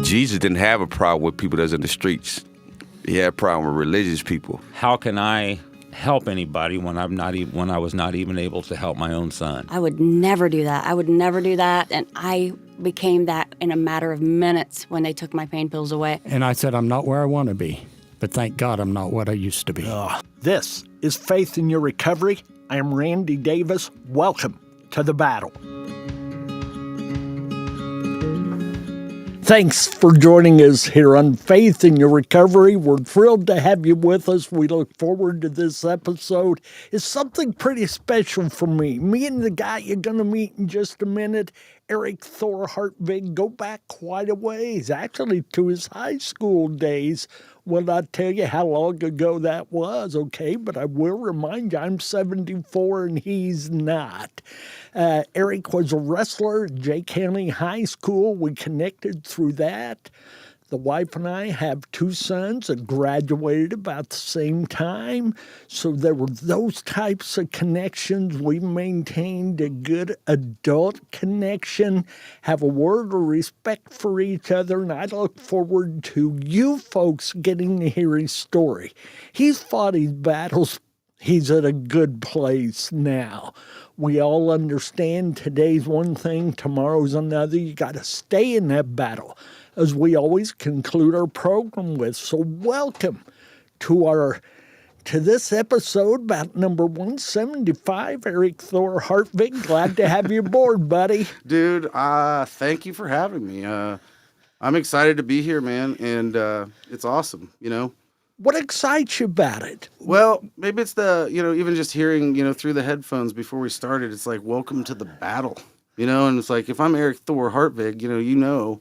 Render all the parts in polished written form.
Jesus didn't have a problem with people that's in the streets. He had a problem with religious people. How can I help anybody when I was not even able to help my own son? I would never do that. And I became that in a matter of minutes when they took my pain pills away. And I said, I'm not where I want to be, but thank God I'm not what I used to be. This is Faith in Your Recovery. I am Randy Davis. Welcome to the battle. Thanks for joining us here on Faith in Your Recovery. We're thrilled to have you with us. We look forward to this episode. It's something pretty special for me. Me and the guy you're going to meet in just a minute, Aric Hartvig, go back quite a ways, actually to his high school days. Will not tell you how long ago that was, okay? But I will remind you, I'm 74 and he's not. Aric was a wrestler at Jay County High School. We connected through that. The wife and I have two sons that graduated about the same time. So there were those types of connections. We maintained a good adult connection, have a word of respect for each other, and I look forward to you folks getting to hear his story. He's fought his battles. He's at a good place now. We all understand today's one thing, tomorrow's another. You got to stay in that battle, as we always conclude our program with. So welcome to this episode, about number 175, Aric Hartvig. Glad to have you aboard, buddy. Dude, thank you for having me. I'm excited to be here, man, and it's awesome, you know. What excites you about it? Well, maybe it's even just hearing, through the headphones before we started, it's like, welcome to the battle, and it's like, if I'm Aric Hartvig,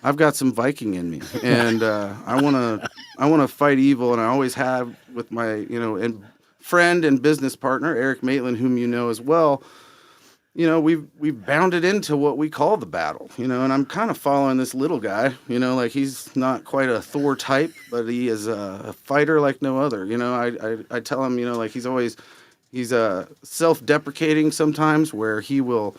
I've got some Viking in me, and I want to fight evil, and I always have with my, and friend and business partner, Eric Maitland, whom you know as well. We've bounded into what we call the battle, and I'm kind of following this little guy, like he's not quite a Thor type, but he is a fighter like no other. I tell him, like he's self-deprecating sometimes, where he will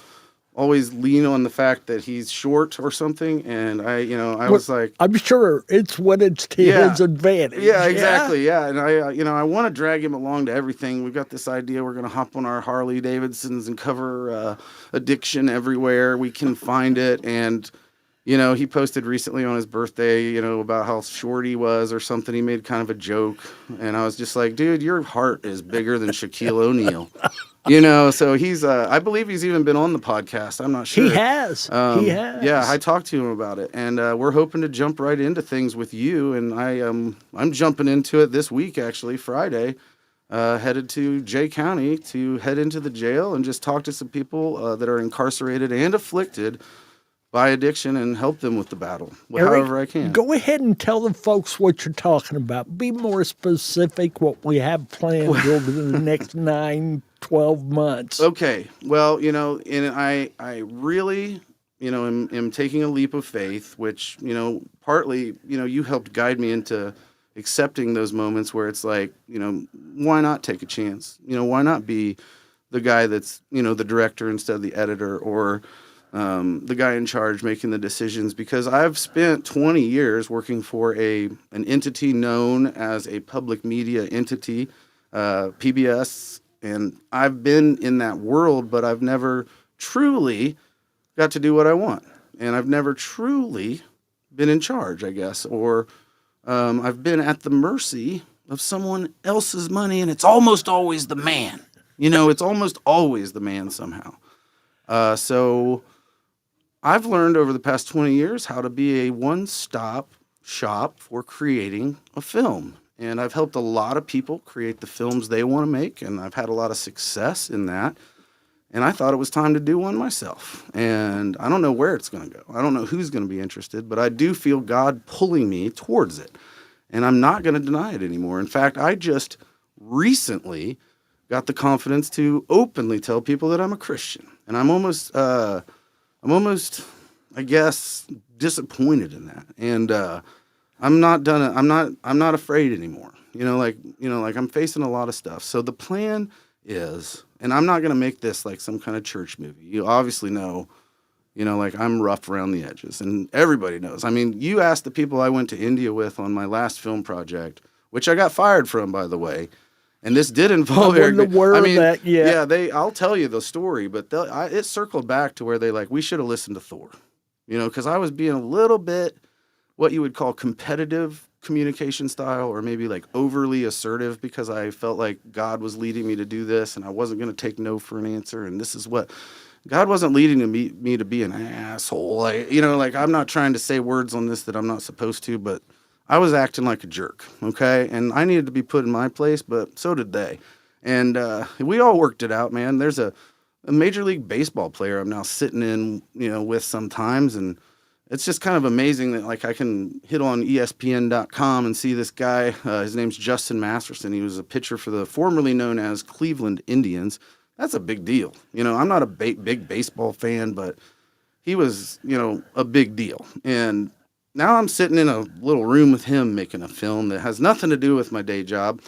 always lean on the fact that he's short or something, and I was like, I'm sure it's when it's to his advantage. Yeah, exactly. Yeah, and I want to drag him along to everything. We've got this idea we're going to hop on our Harley Davidsons and cover addiction everywhere we can find it. And he posted recently on his birthday, about how short he was or something. He made kind of a joke, and I was just like, dude, your heart is bigger than Shaquille O'Neal. So he's, I believe he's even been on the podcast. I'm not sure. He has. Yeah, I talked to him about it, and we're hoping to jump right into things with you. And I'm jumping into it this week, actually, Friday, headed to Jay County to head into the jail and just talk to some people that are incarcerated and afflicted by addiction and help them with the battle, however I can. Go ahead and tell the folks what you're talking about. Be more specific what we have planned over the next 9-12 months. Okay. Well, and I really, am taking a leap of faith, which, partly, you helped guide me into accepting those moments where it's like, why not take a chance? Why not be the guy that's, the director instead of the editor, or the guy in charge making the decisions? Because I've spent 20 years working for an entity known as a public media entity, PBS, and I've been in that world, but I've never truly got to do what I want. And I've never truly been in charge, I guess, or I've been at the mercy of someone else's money, and it's almost always the man. It's almost always the man somehow. So I've learned over the past 20 years how to be a one-stop shop for creating a film. And I've helped a lot of people create the films they want to make, and I've had a lot of success in that. And I thought it was time to do one myself. And I don't know where it's going to go. I don't know who's going to be interested, but I do feel God pulling me towards it. And I'm not going to deny it anymore. In fact, I just recently got the confidence to openly tell people that I'm a Christian. And I'm almost, I guess, disappointed in that. And I'm not afraid anymore. I'm facing a lot of stuff. So the plan is, and I'm not going to make this like some kind of church movie. You obviously know, You know, like I'm rough around the edges, and everybody knows. I mean, you ask the people I went to India with on my last film project, which I got fired from, by the way. And this did involve. I wasn't aware of that yet. Yeah, I'll tell you the story, but it circled back to where they like, we should have listened to Thor, you know, because I was being a little bit what you would call competitive communication style, or maybe like overly assertive, because I felt like God was leading me to do this, and I wasn't going to take no for an answer. And this is what God wasn't leading me to be an asshole. Like, you know, like I'm not trying to say words on this that I'm not supposed to, but I was acting like a jerk, okay? And I needed to be put in my place, but so did they. And we all worked it out, man. There's a Major League Baseball player I'm now sitting in, you know, with sometimes, and it's just kind of amazing that, like, I can hit on ESPN.com and see this guy. His name's Justin Masterson. He was a pitcher for the formerly known as Cleveland Indians. That's a big deal. You know, I'm not a big baseball fan, but he was, you know, a big deal. And now I'm sitting in a little room with him making a film that has nothing to do with my day job.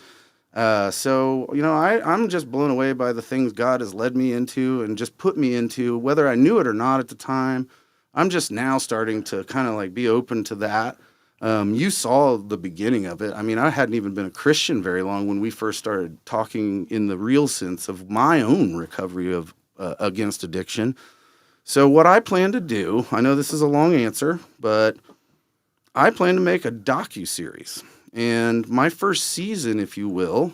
So, you know, I'm just blown away by the things God has led me into and just put me into, whether I knew it or not at the time. I'm just now starting to kind of like be open to that. You saw the beginning of it. I mean, I hadn't even been a Christian very long when we first started talking in the real sense of my own recovery of against addiction. So what I plan to do, I know this is a long answer, but I plan to make a docuseries, and my first season, if you will,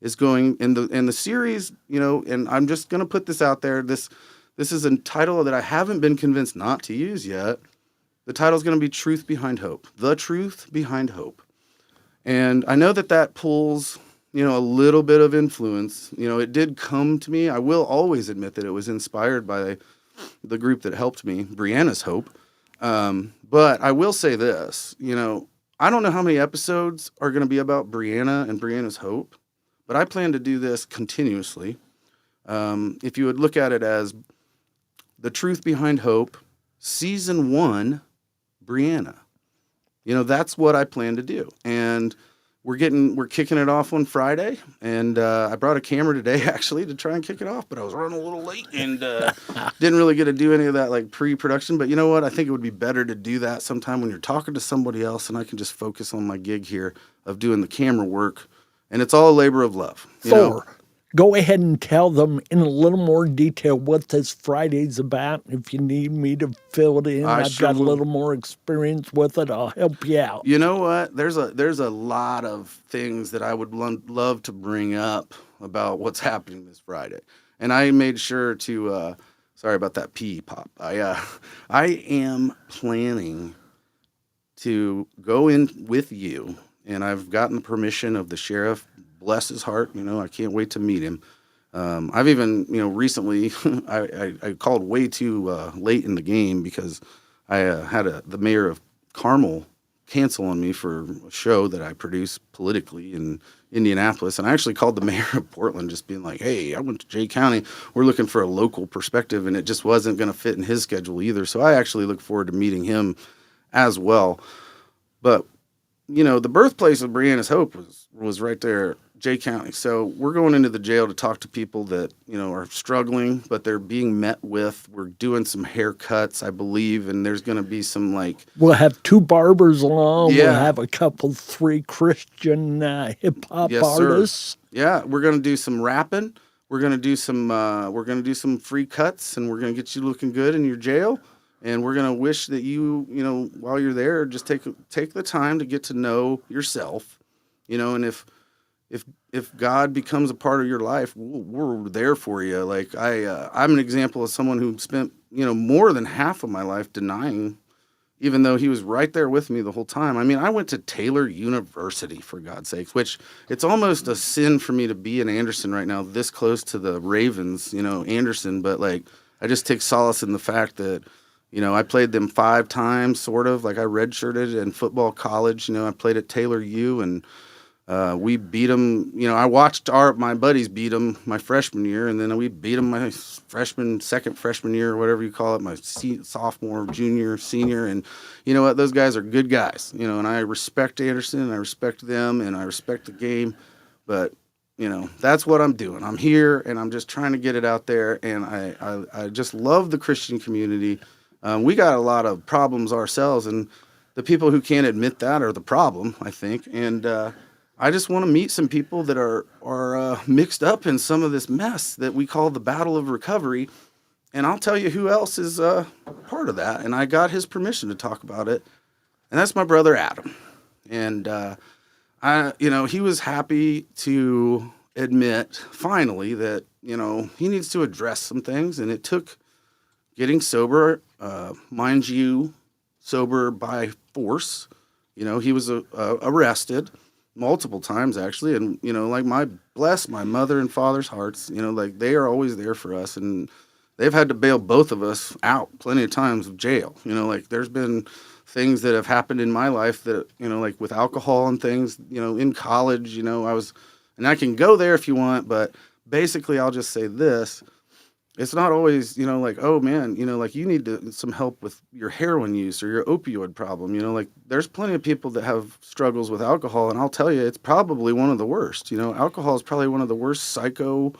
is going in the series. You know, and I'm just going to put this out there. This is a title that I haven't been convinced not to use yet. The title is going to be "Truth Behind Hope." The truth behind hope, and I know that pulls, you know, a little bit of influence. You know, it did come to me. I will always admit that it was inspired by the group that helped me, Brianna's Hope. But I will say this, you know, I don't know how many episodes are going to be about Brianna and Brianna's Hope, but I plan to do this continuously. If you would look at it as The Truth Behind Hope, Season 1, Brianna. You know, that's what I plan to do. And we're kicking it off on Friday, and I brought a camera today actually to try and kick it off, but I was running a little late and didn't really get to do any of that like pre-production. But you know what? I think it would be better to do that sometime when you're talking to somebody else, and I can just focus on my gig here of doing the camera work, and it's all a labor of love. You know? Go ahead and tell them in a little more detail what this Friday's about. If you need me to fill it in, I've got a little more experience with it. I'll help you out. You know what? There's a lot of things that I would love to bring up about what's happening this Friday, and I made sure to. Sorry about that pee pop. I am planning to go in with you, and I've gotten the permission of the sheriff. Bless his heart, you know, I can't wait to meet him. I've even, you know, recently I called way too late in the game because I had the mayor of Carmel cancel on me for a show that I produce politically in Indianapolis. And I actually called the mayor of Portland just being like, hey, I went to Jay County. We're looking for a local perspective, and it just wasn't going to fit in his schedule either. So I actually look forward to meeting him as well. But, you know, the birthplace of Brianna's Hope was right there, Jay County. So we're going into the jail to talk to people that, you know, are struggling, but they're being met with. We're doing some haircuts, I believe, and there's going to be some like... We'll have 2 barbers along. Yeah. We'll have a couple, 3 Christian hip-hop artists. Sir. Yeah, we're going to do some rapping. We're going to do some free cuts, and we're going to get you looking good in your jail. And we're going to wish that you know, while you're there, just take the time to get to know yourself, you know, and if God becomes a part of your life, we're there for you. Like I'm an example of someone who spent, you know, more than half of my life denying, even though he was right there with me the whole time. I mean, I went to Taylor University, for God's sakes, which it's almost a sin for me to be in Anderson right now, this close to the Ravens, you know, Anderson. But like, I just take solace in the fact that, you know, I played them 5 times, sort of. Like I redshirted in football college. You know, I played at Taylor U, and we beat them. You know, I watched my buddies beat them my freshman year, and then we beat them my second freshman year, or whatever you call it, my sophomore, junior, senior. And you know what? Those guys are good guys. You know, and I respect Anderson, and I respect them, and I respect the game. But you know, that's what I'm doing. I'm here, and I'm just trying to get it out there. And I just love the Christian community. We got a lot of problems ourselves, and the people who can't admit that are the problem, I think. And I just want to meet some people that are mixed up in some of this mess that we call the battle of recovery. And I'll tell you who else is part of that. And I got his permission to talk about it. And that's my brother Adam. And he was happy to admit finally that, he needs to address some things. And it took getting sober, mind you, sober by force. He was arrested multiple times, actually. And, bless my mother and father's hearts, they are always there for us. And they've had to bail both of us out plenty of times of jail. There's been things that have happened in my life that, with alcohol and things, in college, and I can go there if you want, but basically I'll just say this. It's not always, oh man, you need some help with your heroin use or your opioid problem. There's plenty of people that have struggles with alcohol, and I'll tell you, it's probably one of the worst. Alcohol is probably one of the worst psycho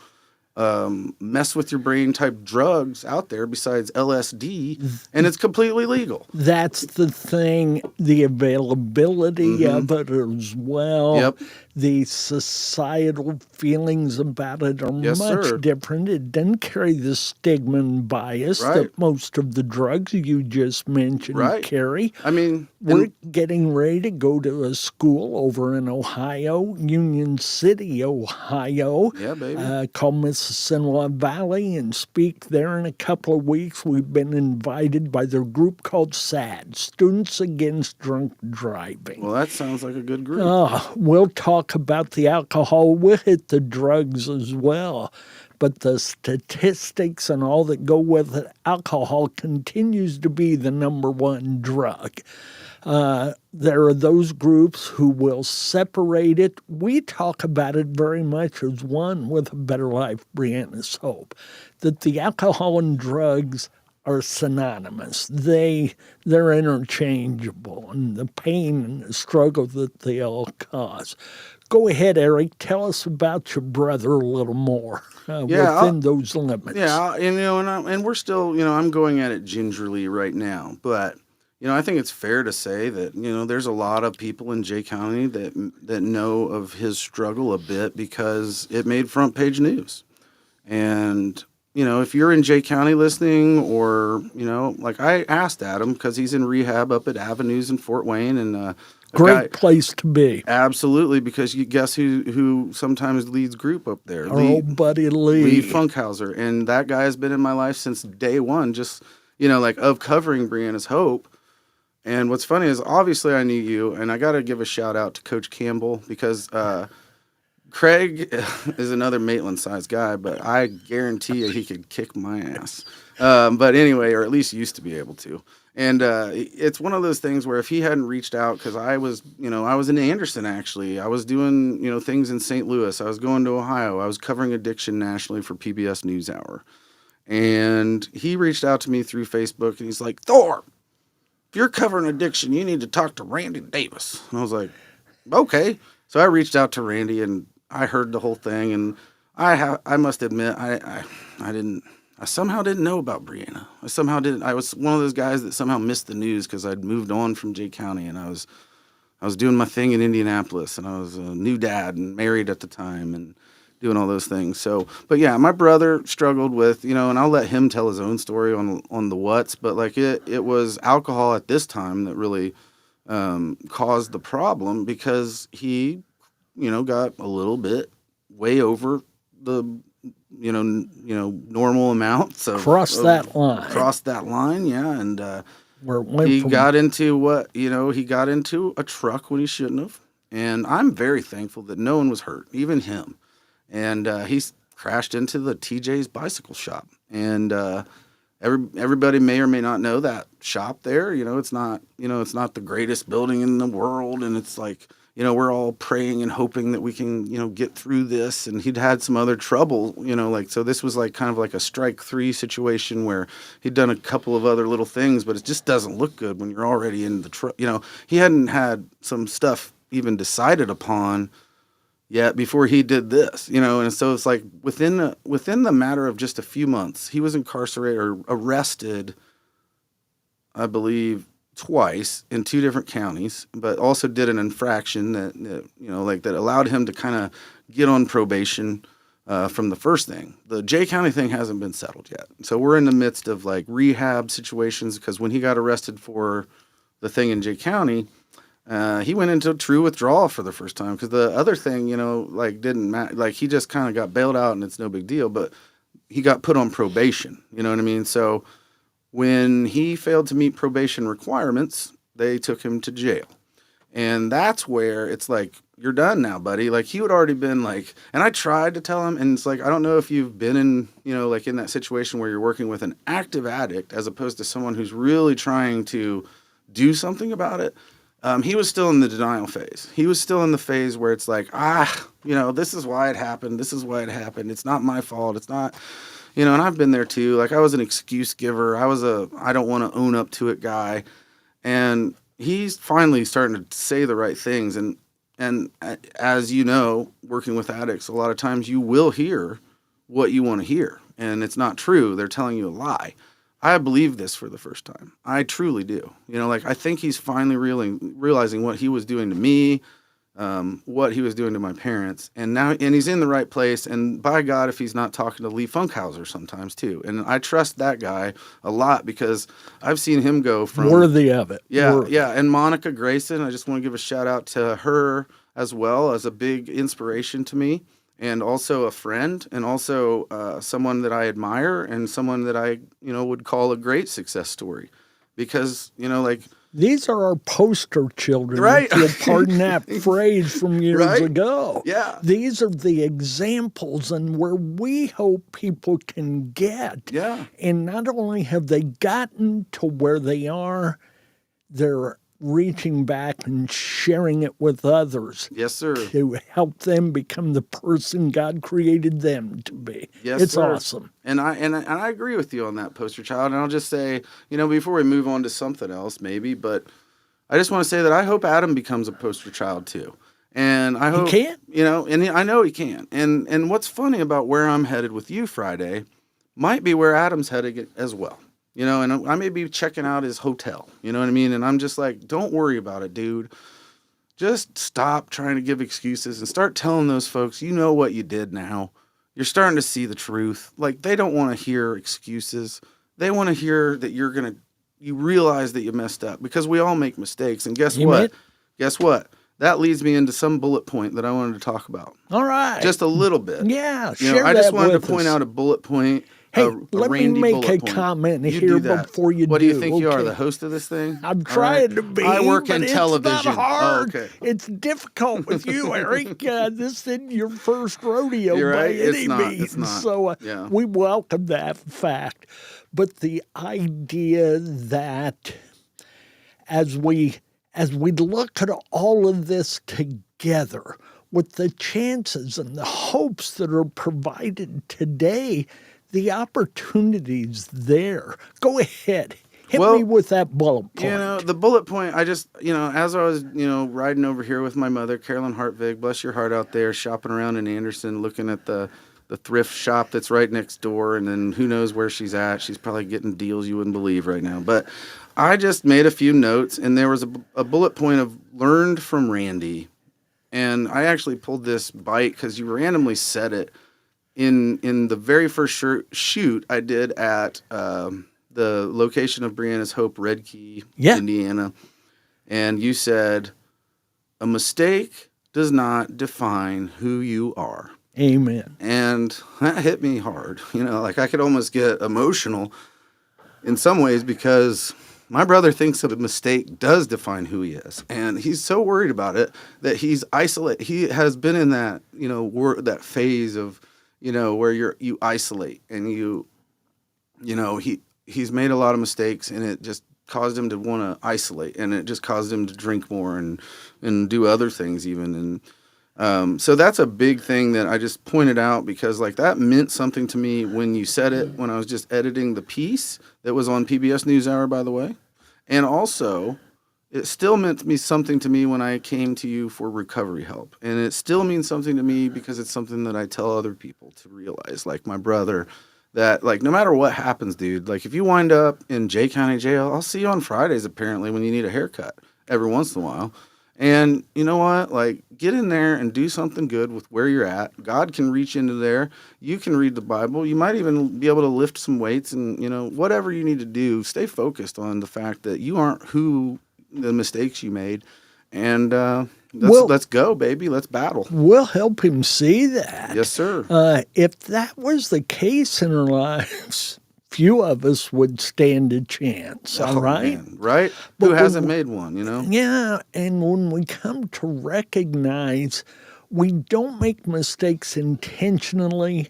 mess with your brain type drugs out there besides LSD, and it's completely legal. That's the thing, the availability of it as well. Yep. The societal feelings about it are Yes, much sir. different. It doesn't carry the stigma and bias Right. that most of the drugs you just mentioned Right. carry. I mean, We're getting ready to go to a school over in Ohio, Union City, Ohio, Yeah, baby. called Mississinawa Valley, and speak there in a couple of weeks. We've been invited by their group called SAD, Students Against Drunk Driving. well, that sounds like a good group. We'll talk about the alcohol. We'll hit the drugs as well. But the statistics and all that go with it, alcohol continues to be the number one drug. There are those groups who will separate it. We talk about it very much as one with a better life, Brianna's hope, that the alcohol and drugs are synonymous. They're interchangeable, and the pain and the struggle that they all cause. Go ahead, Aric. Tell us about your brother a little more within those limits. Yeah, and we're still, I'm going at it gingerly right now, but I think it's fair to say that there's a lot of people in Jay County that know of his struggle a bit because it made front page news, and if you're in Jay County listening, or I asked Adam because he's in rehab up at Avenues in Fort Wayne, and Great place to be. Absolutely, because you guess who sometimes leads group up there? Our old buddy Lee. Funkhauser. And that guy has been in my life since day one, just, of covering Brianna's Hope. And what's funny is, obviously, I knew you, and I got to give a shout out to Coach Campbell, because Craig is another Maitland-sized guy, but I guarantee you he could kick my ass. But anyway, or at least used to be able to. And it's one of those things where if he hadn't reached out, because I was in Anderson, actually. I was doing, things in St. Louis. I was going to Ohio. I was covering addiction nationally for PBS NewsHour. And he reached out to me through Facebook, and he's like, Thor, if you're covering addiction, you need to talk to Randy Davis. And I was like, okay. So I reached out to Randy, and I heard the whole thing, and I must admit, I somehow didn't know about Brianna. I was one of those guys that somehow missed the news because I'd moved on from Jay County, and I was doing my thing in Indianapolis, and I was a new dad and married at the time and doing all those things. So, but yeah, my brother struggled with, and I'll let him tell his own story on the what's, but it was alcohol at this time that really caused the problem, because he, got a little bit way over the normal amounts of Cross that line, yeah. And where it went he from got into he got into a truck when he shouldn't have. And I'm very thankful that no one was hurt, even him. And he crashed into the TJ's bicycle shop. And everybody may or may not know that shop there. It's not the greatest building in the world, and it's like, we're all praying and hoping that we can, get through this. And he'd had some other trouble, so this was like kind of like a strike three situation where he'd done a couple of other little things, but it just doesn't look good when you're already in the truck. He hadn't had some stuff even decided upon yet before he did this, and so it's like within the matter of just a few months, he was incarcerated or arrested I believe, twice in 2 different counties, but also did an infraction that allowed him to kind of get on probation from the first thing. The Jay County thing hasn't been settled yet. So we're in the midst of like rehab situations, because when he got arrested for the thing in Jay County, he went into true withdrawal for the first time, because the other thing, didn't matter. Like, he just kind of got bailed out and it's no big deal, but he got put on probation. You know what I mean? So when he failed to meet probation requirements, they took him to jail. And that's where it's like, you're done now, buddy. Like, he would already been like, and I tried to tell him, and it's like, I don't know if you've been in, in that situation where you're working with an active addict as opposed to someone who's really trying to do something about it. He was still in the denial phase. He was still in the phase where it's like, this is why it happened. This is why it happened. It's not my fault. It's not, and I've been there too. Like, I was an excuse giver. I was I don't want to own up to it guy. And he's finally starting to say the right things. And as you know, working with addicts, a lot of times you will hear what you want to hear. And it's not true. They're telling you a lie. I believe this for the first time. I truly do. I think he's finally realizing what he was doing to me, what he was doing to my parents, and he's in the right place. And by God, if he's not talking to Lee Funkhauser sometimes too. And I trust that guy a lot, because I've seen him go from worthy of it. Yeah. And Monica Grayson, I just want to give a shout out to her as well, as a big inspiration to me, and also a friend, and also someone that I admire, and someone that I, would call a great success story, because, these are our poster children, right? If you'll pardon that phrase from years right? ago. Yeah. These are the examples and where we hope people can get. Yeah. And not only have they gotten to where they are, they're reaching back and sharing it with others. Yes, sir. To help them become the person God created them to be. Yes, it's sir. awesome. And I agree with you on that, poster child. And I'll just say, before we move on to something else, maybe, but I just want to say that I hope Adam becomes a poster child too. And I hope he can. And I know he can. And what's funny about where I'm headed with you Friday might be where Adam's headed as well. And I may be checking out his hotel, you know what I mean? And I'm just like, don't worry about it, dude. Just stop trying to give excuses and start telling those folks, you know what you did now. You're starting to see the truth. Like, they don't want to hear excuses. They want to hear that you realize that you messed up, because we all make mistakes. And guess what? Guess what? That leads me into some bullet point that I wanted to talk about. All right. Just a little bit. Yeah, share I that just wanted to with point us. out a bullet point. Hey, let me make a point. comment You here do that. before you What do you think you are, okay? the host of this thing? I'm All trying right. to be. I work in but television. It's not hard. Oh, okay. It's difficult with you, Aric. This isn't your first rodeo You're by right. any It's not. means. It's not. So Yeah. we welcome that fact. But the idea that as we look at all of this together, with the chances and the hopes that are provided today, the opportunity's there. Go ahead. Hit me with that bullet point. The bullet point, I just, as I was, riding over here with my mother, Carolyn Hartvig, bless your heart out there, shopping around in Anderson, looking at the thrift shop that's right next door, and then who knows where she's at. She's probably getting deals you wouldn't believe right now. But I just made a few notes, and there was a bullet point of learned from Randy. And I actually pulled this bite because you randomly said it in the very first shoot I did at the location of Brianna's Hope, Red Key, Indiana. And you said, a mistake does not define who you are. Amen. And that hit me hard. Like, I could almost get emotional in some ways, because my brother thinks that a mistake does define who he is, and he's so worried about it that he's isolated. He has been in that, that phase of, where you isolate, and he's made a lot of mistakes, and it just caused him to want to isolate, and it just caused him to drink more and do other things even. And so that's a big thing that I just pointed out, because like that meant something to me when you said it, when I was just editing the piece that was on PBS NewsHour, by the way. And also, it still meant something to me when I came to you for recovery help. And it still means something to me because it's something that I tell other people to realize, like my brother, that, like, no matter what happens, dude, like, if you wind up in J County jail, I'll see you on Fridays, apparently, when you need a haircut every once in a while. And you know what? Like, get in there and do something good with where you're at. God can reach into there. You can read the Bible. You might even be able to lift some weights and, you know, whatever you need to do, stay focused on the fact that you aren't who the mistakes you made. And let's go, baby. Let's battle. We'll help him see that. Yes, sir. If that was the case in our lives, few of us would stand a chance, all right? Man, right? But Who hasn't made one, you know? Yeah, and when we come to recognize we don't make mistakes intentionally,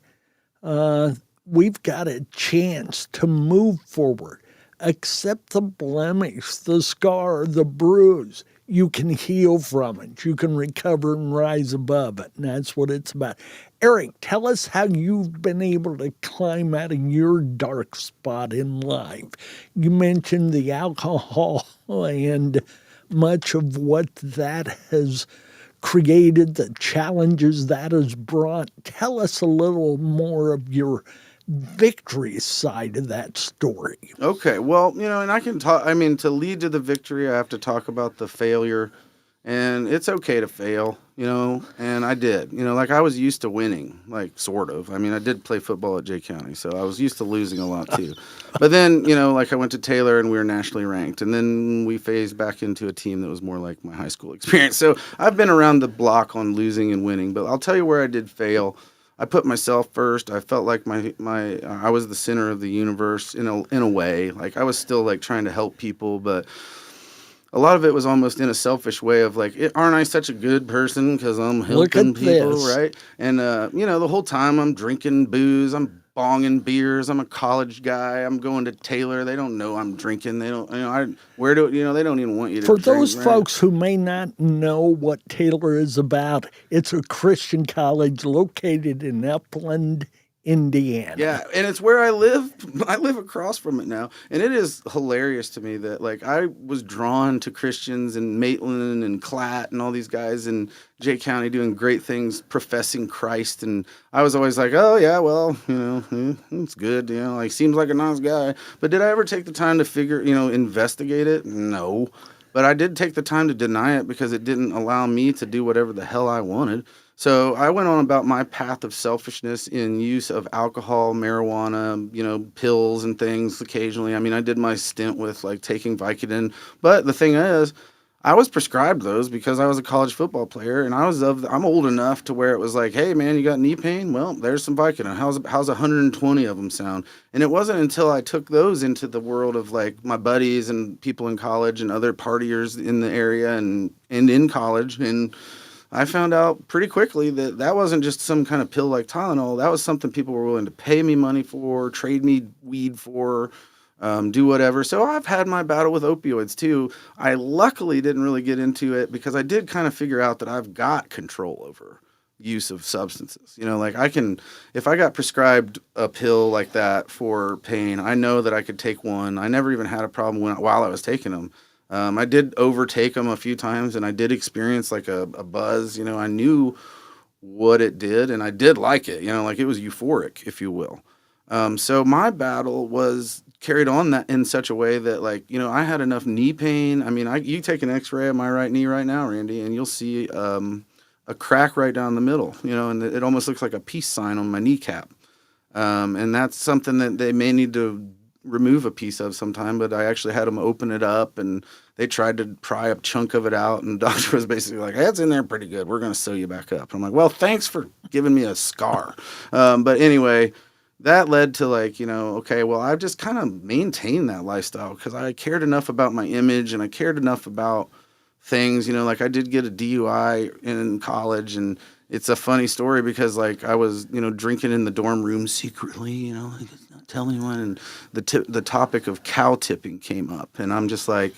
we've got a chance to move forward. Accept the blemish, the scar, the bruise. You can heal from it. You can recover and rise above it. And that's what it's about. Aric, tell us how you've been able to climb out of your dark spot in life. You mentioned the alcohol and much of what that has created, the challenges that has brought. Tell us a little more of your victory side of that story. Okay, well, you know, and I can talk, I mean, to lead to the victory, I have to talk about the failure. And it's okay to fail, you know, and I did. You know, like, I was used to winning, like, sort of. I mean, I did play football at J County, so I was used to losing a lot, too. But then, you know, like, I went to Taylor, and we were nationally ranked. And then we phased back into a team that was more like my high school experience. So I've been around the block on losing and winning. But I'll tell you where I did fail. I put myself first. I felt like I was the center of the universe in a way. Like, I was still, like, trying to help people, but a lot of it was almost in a selfish way of, like, aren't I such a good person because I'm helping people, right? And, you know, the whole time I'm drinking booze, I'm bonging beers, I'm a college guy, I'm going to Taylor. They don't know I'm drinking. They don't, you know, they don't even want you to For drink, those right? folks who may not know what Taylor is about, it's a Christian college located in Upland, Indiana. Yeah, and it's where I live. I live across from it now. And it is hilarious to me that, like, I was drawn to Christians and Maitland and Klatt and all these guys in J County doing great things, professing Christ. And I was always like, oh, yeah, well, you know, it's good. You know, like, seems like a nice guy. But did I ever take the time to investigate it? No. But I did take the time to deny it because it didn't allow me to do whatever the hell I wanted. So I went on about my path of selfishness in use of alcohol, marijuana, you know, pills and things occasionally. I mean, I did my stint with, like, taking Vicodin. But the thing is, I was prescribed those because I was a college football player, and I'm old enough to where it was like, hey, man, you got knee pain? Well, there's some Vicodin. How's 120 of them sound? And it wasn't until I took those into the world of, like, my buddies and people in college and other partiers in the area and in college, and I found out pretty quickly that wasn't just some kind of pill like Tylenol. That was something people were willing to pay me money for, trade me weed for, do whatever. So I've had my battle with opioids too. I luckily didn't really get into it because I did kind of figure out that I've got control over use of substances. You know, like, if I got prescribed a pill like that for pain, I know that I could take one. I never even had a problem while I was taking them. I did overtake them a few times, and I did experience, like, a buzz. You know, I knew what it did, and I did like it. You know, like, it was euphoric, if you will. So my battle was carried on that in such a way that, like, you know, I had enough knee pain. I mean, you take an X-ray of my right knee right now, Randy, and you'll see a crack right down the middle. You know, and it almost looks like a peace sign on my kneecap. And that's something that they may need to remove a piece of sometime, but I actually had them open it up, and they tried to pry a chunk of it out, and the doctor was basically like, hey, it's in there pretty good. We're going to sew you back up. I'm like, well, thanks for giving me a scar. But anyway, that led to, like, you know, okay, well, I've just kind of maintained that lifestyle because I cared enough about my image, and I cared enough about things, you know, like, I did get a DUI in college, and it's a funny story because, like, I was, you know, drinking in the dorm room secretly, you know, like, not tell anyone, and the topic of cow tipping came up, and I'm just like,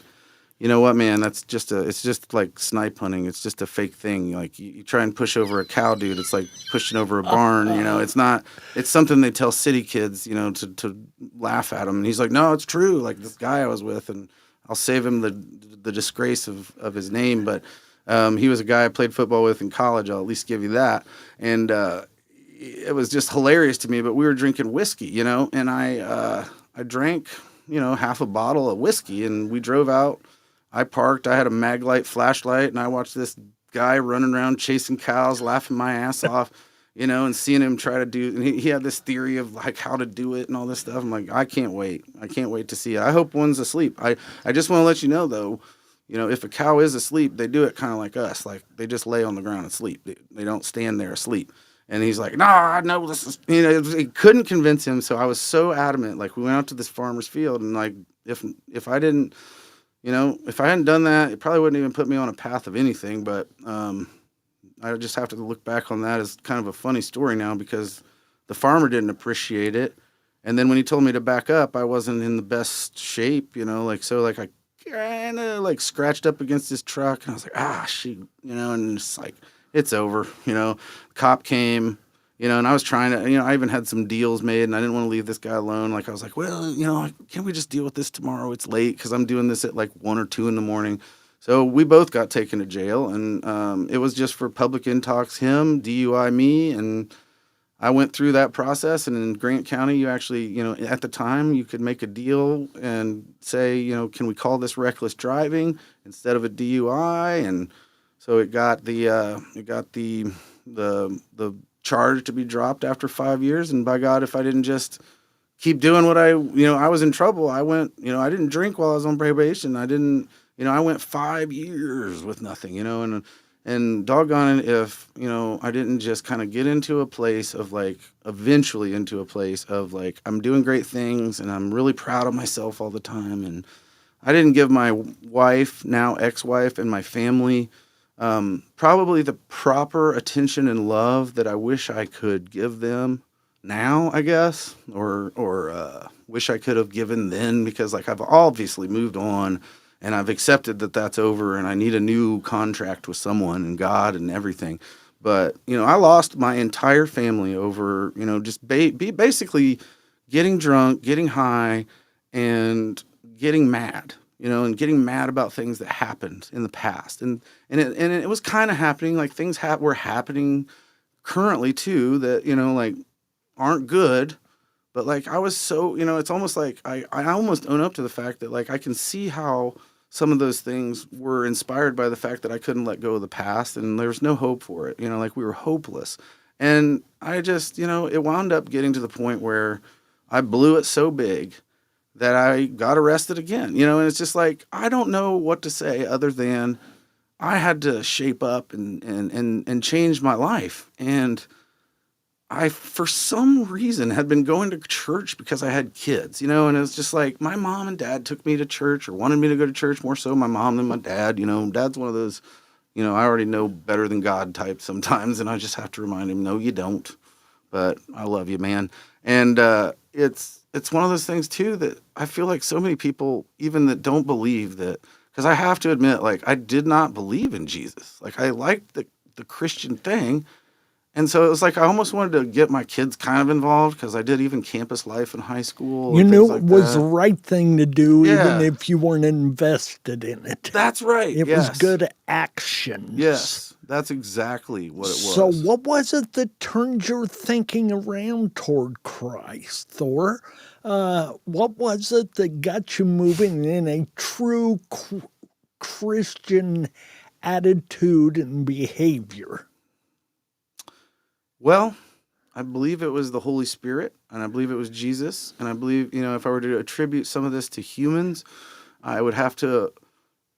you know what, man, it's just like snipe hunting. It's just a fake thing. Like, you try and push over a cow, dude, it's like pushing over a barn, you know, it's something they tell city kids, you know, to laugh at them. And he's like, no, it's true. Like, this guy I was with, and I'll save him the disgrace of his name, but he was a guy I played football with in college. I'll at least give you that. And it was just hilarious to me. But we were drinking whiskey, you know, and I drank, you know, half a bottle of whiskey, and we drove out. I parked. I had a Maglite flashlight, and I watched this guy running around chasing cows, laughing my ass off, you know, and seeing him try to do. And he had this theory of like how to do it and all this stuff. I'm like, I can't wait. I can't wait to see it. I hope one's asleep. I just want to let you know, though, you know, if a cow is asleep, they do it kind of like us. Like they just lay on the ground and sleep. They don't stand there asleep. And he's like, nah, I know this is, you know, he couldn't convince him. So I was so adamant. Like we went out to this farmer's field, and like if I didn't, you know, if I hadn't done that, it probably wouldn't even put me on a path of anything. But I just have to look back on that as kind of a funny story now, because the farmer didn't appreciate it. And then when he told me to back up, I wasn't in the best shape, you know, like, so like I kind of like scratched up against his truck, and I was like, shoot, you know, and it's like, it's over, you know. Cop came, you know, and I was trying to, you know, I even had some deals made, and I didn't want to leave this guy alone. Like I was like, well, you know, can't we just deal with this tomorrow? It's late, because I'm doing this at like 1 or 2 in the morning. So we both got taken to jail, and it was just for public intox, him, DUI me, and I went through that process. And in Grant County, you actually, you know, at the time, you could make a deal and say, you know, can we call this reckless driving instead of a DUI? And so it got the charge to be dropped after 5 years. And by God, if I didn't just keep doing what I was in trouble. I went, you know, I didn't drink while I was on probation. I didn't, you know, I went 5 years with nothing, you know, and doggone it if, you know, I didn't just kind of get into a place of like, eventually into a place of like, I'm doing great things and I'm really proud of myself all the time. And I didn't give my wife, now ex-wife, and my family probably the proper attention and love that I wish I could give them now, I guess, or wish I could have given then, because like I've obviously moved on and I've accepted that that's over and I need a new contract with someone and God and everything. But, you know, I lost my entire family over, you know, just basically getting drunk, getting high, and getting mad, you know, and getting mad about things that happened in the past. And it was kind of happening, like things were happening currently too that, you know, like aren't good. But like I was so, you know, it's almost like I almost own up to the fact that like I can see how some of those things were inspired by the fact that I couldn't let go of the past and there's no hope for it. You know, like we were hopeless. And I just, you know, it wound up getting to the point where I blew it so big that I got arrested again, you know, and it's just like, I don't know what to say other than I had to shape up and change my life. And I, for some reason, had been going to church because I had kids, you know, and it was just like my mom and dad took me to church or wanted me to go to church, more so my mom than my dad. You know, dad's one of those, you know, I already know better than God type sometimes, and I just have to remind him, no, you don't. But I love you, man. And it's one of those things, too, that I feel like so many people, even that don't believe that, because I have to admit, like, I did not believe in Jesus. Like, I liked the Christian thing. And so it was like I almost wanted to get my kids kind of involved because I did even campus life in high school. You knew it was that. the right thing to do, Yeah. even if you weren't invested in it. That's right. It was good action. Yes, that's exactly what it was. So what was it that turned your thinking around toward Christ, Thor? What was it that got you moving in a true Christian attitude and behavior? Well, I believe it was the Holy Spirit, and I believe it was Jesus, and I believe, you know, if I were to attribute some of this to humans, I would have to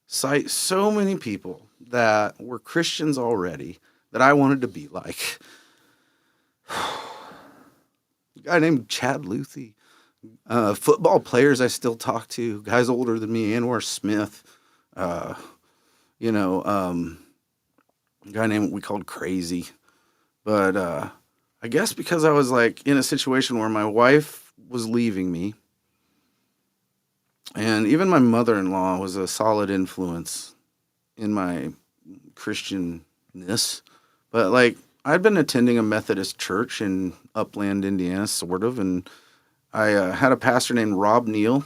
cite so many people that were Christians already that I wanted to be like. A guy named Chad Luthi, football players I still talk to, guys older than me, Anwar Smith, you know, a guy named we called Crazy. But I guess because I was like in a situation where my wife was leaving me, and even my mother-in-law was a solid influence in my Christianness. But like I'd been attending a Methodist church in Upland, Indiana, sort of, and I had a pastor named Rob Neal.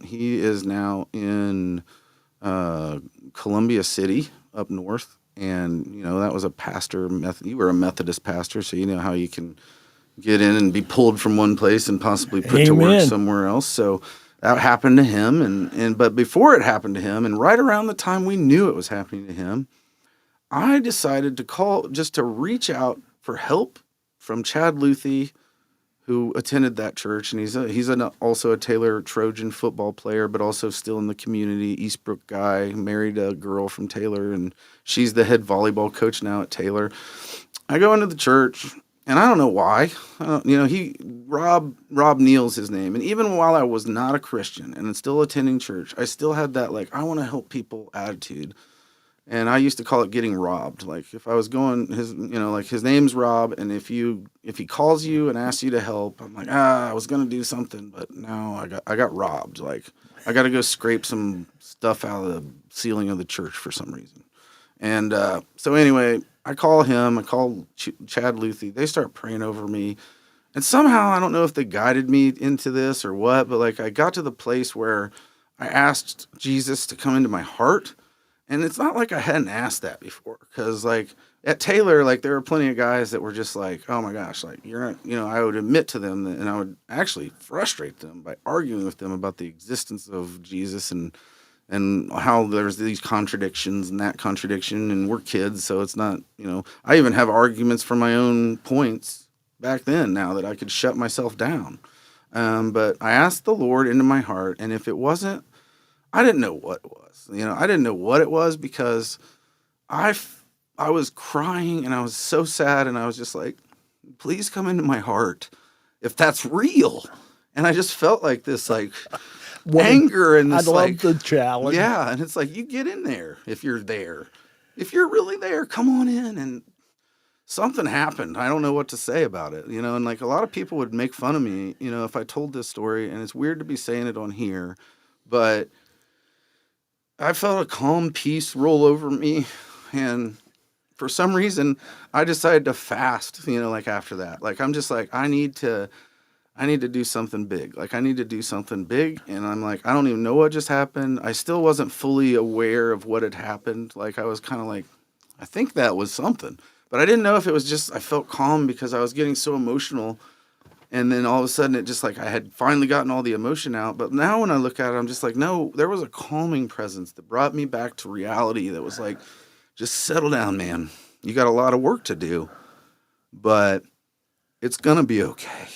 He is now in Columbia City up north. And, that was a pastor. You were a Methodist pastor, so you know how you can get in and be pulled from one place and possibly put to work somewhere else. So that happened to him. But before it happened to him, and right around the time we knew it was happening to him, I decided to call just to reach out for help from Chad Luthi, who attended that church, and he's also a Taylor Trojan football player, but also still in the community, Eastbrook guy, married a girl from Taylor, and she's the head volleyball coach now at Taylor. I go into the church, and I don't know why. Rob Neal's his name, and even while I was not a Christian and still attending church, I still had that I want to help people attitude. And I used to call it getting robbed. Like if I was going, his name's Rob, and if he calls you and asks you to help, I'm like, I was gonna do something, but now I got robbed. Like I got to go scrape some stuff out of the ceiling of the church for some reason. And so anyway, I call him. I call Chad Luthi. They start praying over me, and somehow I don't know if they guided me into this or what, but I got to the place where I asked Jesus to come into my heart. And it's not like I hadn't asked that before, because at Taylor, there were plenty of guys that were just oh my gosh, you're not, I would admit to them that, and I would actually frustrate them by arguing with them about the existence of Jesus and how there's these contradictions and that contradiction, and we're kids, so it's not, I even have arguments for my own points back then now that I could shut myself down. But I asked the Lord into my heart, and if it wasn't, I didn't know what it was. I didn't know what it was because I was crying and I was so sad, and I was just please come into my heart if that's real. And I just felt this anger and this I love the challenge. Yeah, and it's you get in there if you're there. If you're really there, come on in. And something happened. I don't know what to say about it, and a lot of people would make fun of me, if I told this story, and it's weird to be saying it on here, but I felt a calm peace roll over me, and for some reason, I decided to fast, after that. I'm just I need to do something big. I need to do something big, and I'm I don't even know what just happened. I still wasn't fully aware of what had happened. I was kind of I think that was something, but I didn't know if it was just I felt calm because I was getting so emotional. And then all of a sudden, it just I had finally gotten all the emotion out. But now when I look at it, I'm just no, there was a calming presence that brought me back to reality that was just settle down, man. You got a lot of work to do, but it's going to be okay.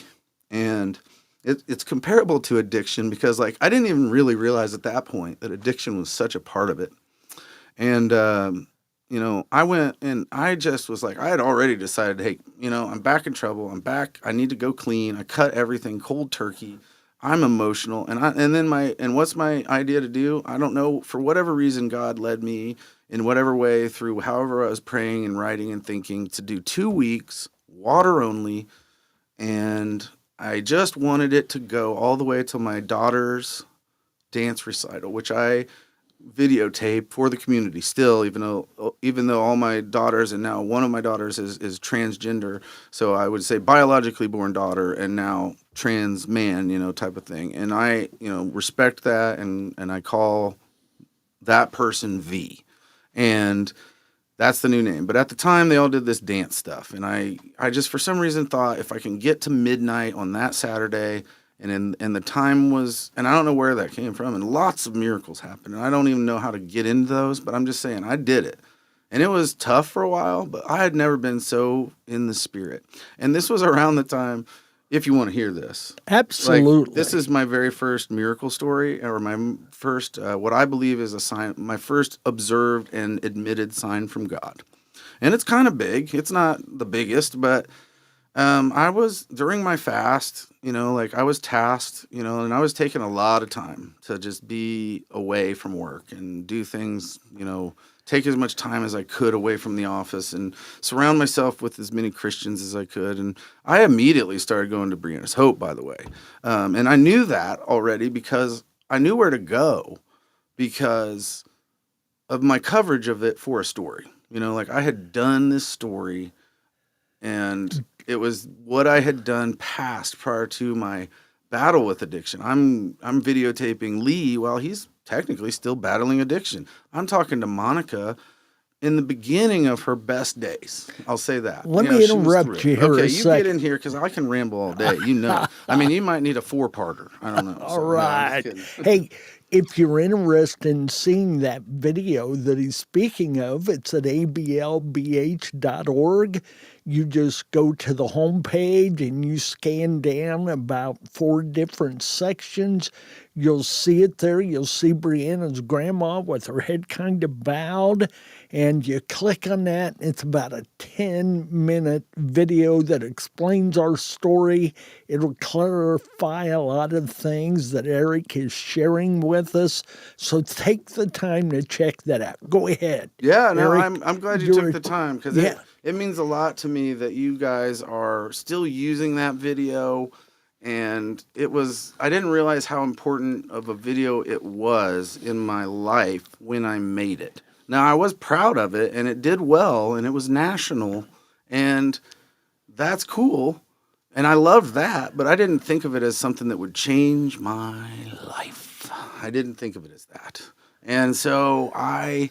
And it's comparable to addiction because I didn't even really realize at that point that addiction was such a part of it. And, I went and I just was I had already decided, hey, I'm back in trouble. I'm back. I need to go clean. I cut everything cold turkey. I'm emotional. And what's my idea to do? I don't know. For whatever reason, God led me in whatever way through however I was praying and writing and thinking to do 2 weeks, water only. And I just wanted it to go all the way till my daughter's dance recital, which I videotape for the community still, even though all my daughters, and now one of my daughters is transgender, so I would say biologically born daughter and now trans man, type of thing. And I, respect that, and I call that person V, and that's the new name. But at the time, they all did this dance stuff, and I just for some reason thought if I can get to midnight on that Saturday. And the time was, and I don't know where that came from, and lots of miracles happened. And I don't even know how to get into those, but I'm just saying I did it. And it was tough for a while, but I had never been so in the spirit. And this was around the time, if you want to hear this. Absolutely. This is my very first miracle story, or my first, what I believe is a sign, my first observed and admitted sign from God. And it's kind of big. It's not the biggest, but I was, during my fast, I was tasked, and I was taking a lot of time to just be away from work and do things, take as much time as I could away from the office and surround myself with as many Christians as I could. And I immediately started going to Brianna's Hope, by the way. And I knew that already because I knew where to go because of my coverage of it for a story. I had done this story, and it was what I had done prior to my battle with addiction. I'm videotaping Lee while he's technically still battling addiction. I'm talking to Monica in the beginning of her best days. I'll say that. Let You know, me she was interrupt thrilled. you here Okay, a you second. get in here because I can ramble all day. You know. I mean, you might need a 4-parter. I don't know. All So, no, I'm right. just kidding. Hey, if you're interested in seeing that video that he's speaking of, it's at ABLBH.org. You just go to the homepage and you scan down about 4 different sections. You'll see it there. You'll see Brianna's grandma with her head kind of bowed. And you click on that. It's about a 10-minute video that explains our story. It'll clarify a lot of things that Aric is sharing with us. So take the time to check that out. Go ahead. Yeah, no, Aric, I'm glad you you're- took the time because Yeah. it means a lot to me that you guys are still using that video. And I didn't realize how important of a video it was in my life when I made it. Now, I was proud of it, and it did well, and it was national, and that's cool. And I loved that, but I didn't think of it as something that would change my life. I didn't think of it as that. And so I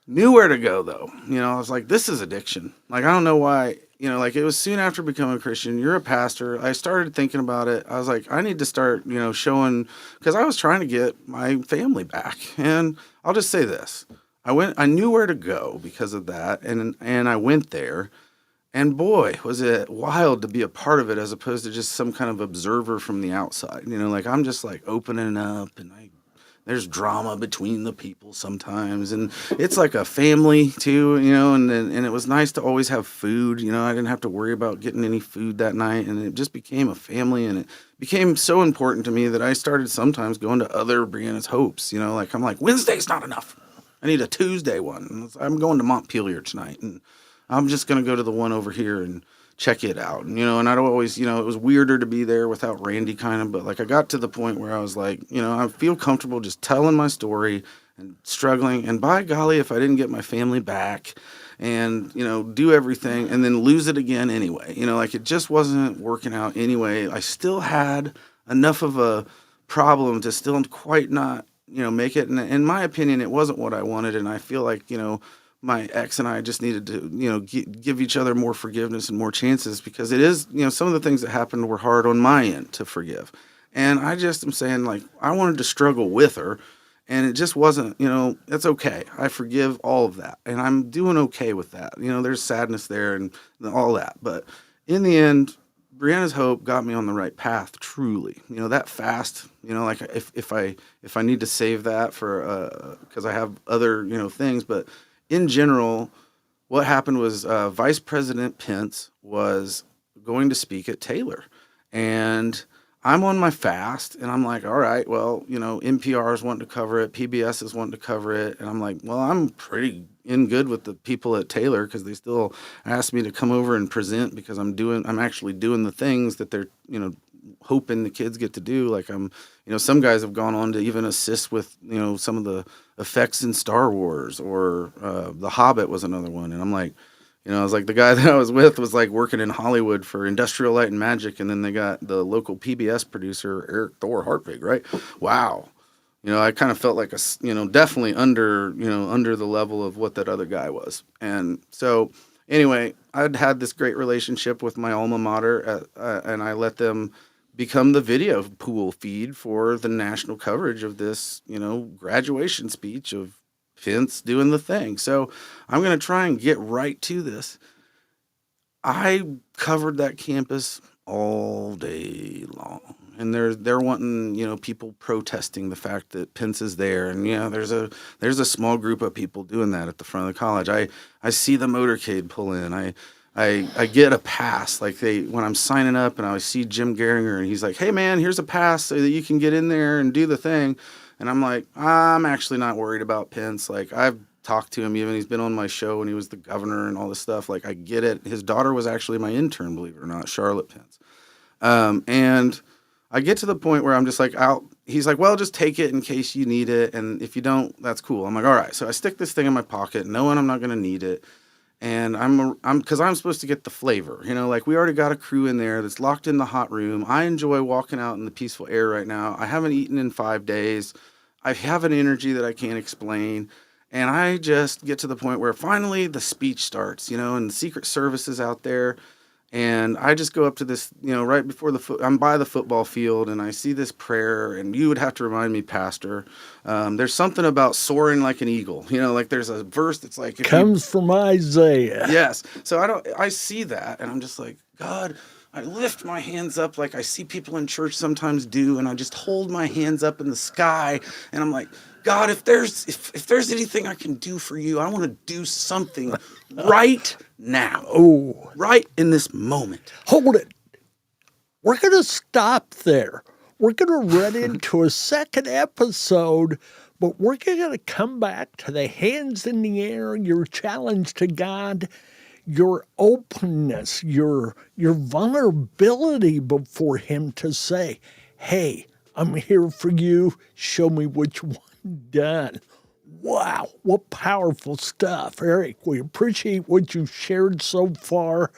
knew where to go, though. You know, I was like, this is addiction. Like, I don't know why. You know, like, it was soon after becoming a Christian. You're a pastor. I started thinking about it. I was like, I need to start, you know, showing, because I was trying to get my family back. And I'll just say this. I knew where to go because of that. And I went there. And boy, was it wild to be a part of it as opposed to just some kind of observer from the outside. You know, like, I'm just like opening up, and there's drama between the people sometimes, and it's like a family too, you know, and it was nice to always have food. You know, I didn't have to worry about getting any food that night, and it just became a family, and it became so important to me that I started sometimes going to other Brianna's Hopes. You know, like, I'm like, Wednesday's not enough. I need a Tuesday one. I'm going to Montpelier tonight, and I'm just going to go to the one over here and check it out. And, you know, and I don't always, you know, it was weirder to be there without Randy kind of, but like, I got to the point where I was like, you know, I feel comfortable just telling my story and struggling. And by golly, if I didn't get my family back and, you know, do everything and then lose it again anyway, you know, like, it just wasn't working out anyway. I still had enough of a problem to still quite not, you know, make it. And in my opinion, it wasn't what I wanted. And I feel like, you know, my ex and I just needed to, you know, give each other more forgiveness and more chances, because it is, you know, some of the things that happened were hard on my end to forgive. And I just am saying, like, I wanted to struggle with her, and it just wasn't, you know, it's okay. I forgive all of that, and I'm doing okay with that. You know, there's sadness there and all that. But in the end, Brianna's Hope got me on the right path, truly. You know, that fast, you know, like, if I need to save that for, because I have other, you know, things, but in general, what happened was Vice President Pence was going to speak at Taylor. And I'm on my fast, and I'm like, all right, well, you know, NPR is wanting to cover it, PBS is wanting to cover it. And I'm like, well, I'm pretty in good with the people at Taylor, because they still asked me to come over and present, because I'm actually doing the things that they're, you know, hoping the kids get to do. Like, you know, some guys have gone on to even assist with, you know, some of the effects in Star Wars, or The Hobbit was another one. And I'm like, you know, I was like, the guy that I was with was like working in Hollywood for Industrial Light and Magic, and then they got the local PBS producer, Aric Hartvig, right? Wow. You know, I kind of felt like you know, definitely under the level of what that other guy was. And so anyway, I'd had this great relationship with my alma mater, and I let them become the video pool feed for the national coverage of this, you know, graduation speech of Pence doing the thing. So I'm going to try and get right to this. I covered that campus all day long, and they're wanting, you know, people protesting the fact that Pence is there, and, you know, there's a small group of people doing that at the front of the college. I see the motorcade pull in. I get a pass, like, when I'm signing up, and I see Jim Geringer, and he's like, hey man, here's a pass so that you can get in there and do the thing. And I'm like, I'm actually not worried about Pence. Like, I've talked to him, even he's been on my show when he was the governor and all this stuff. Like, I get it. His daughter was actually my intern, believe it or not, Charlotte Pence. And I get to the point where I'm just like, he's like, well, just take it in case you need it. And if you don't, that's cool. I'm like, all right. So I stick this thing in my pocket, knowing I'm not going to need it. And because I'm supposed to get the flavor, you know, like, we already got a crew in there that's locked in the hot room. I enjoy walking out in the peaceful air right now. I haven't eaten in 5 days. I have an energy that I can't explain. And I just get to the point where finally the speech starts, and the Secret Service is out there. And I just go up to this, right before I'm by the football field, and I see this prayer, and you would have to remind me, Pastor, there's something about soaring like an eagle. Like there's a verse that's like... Comes from Isaiah. Yes. So I see that, and I'm just like, God, I lift my hands up like I see people in church sometimes do, and I just hold my hands up in the sky, and I'm like, God, if there's anything I can do for you, I want to do something right now. Oh, right in this moment. Hold it. We're going to stop there. We're going to run into a second episode, but we're going to come back to the hands in the air, your challenge to God, your openness, your vulnerability before him to say, hey, I'm here for you. Show me what you want done. Wow, what powerful stuff. Aric, we appreciate what you've shared so far.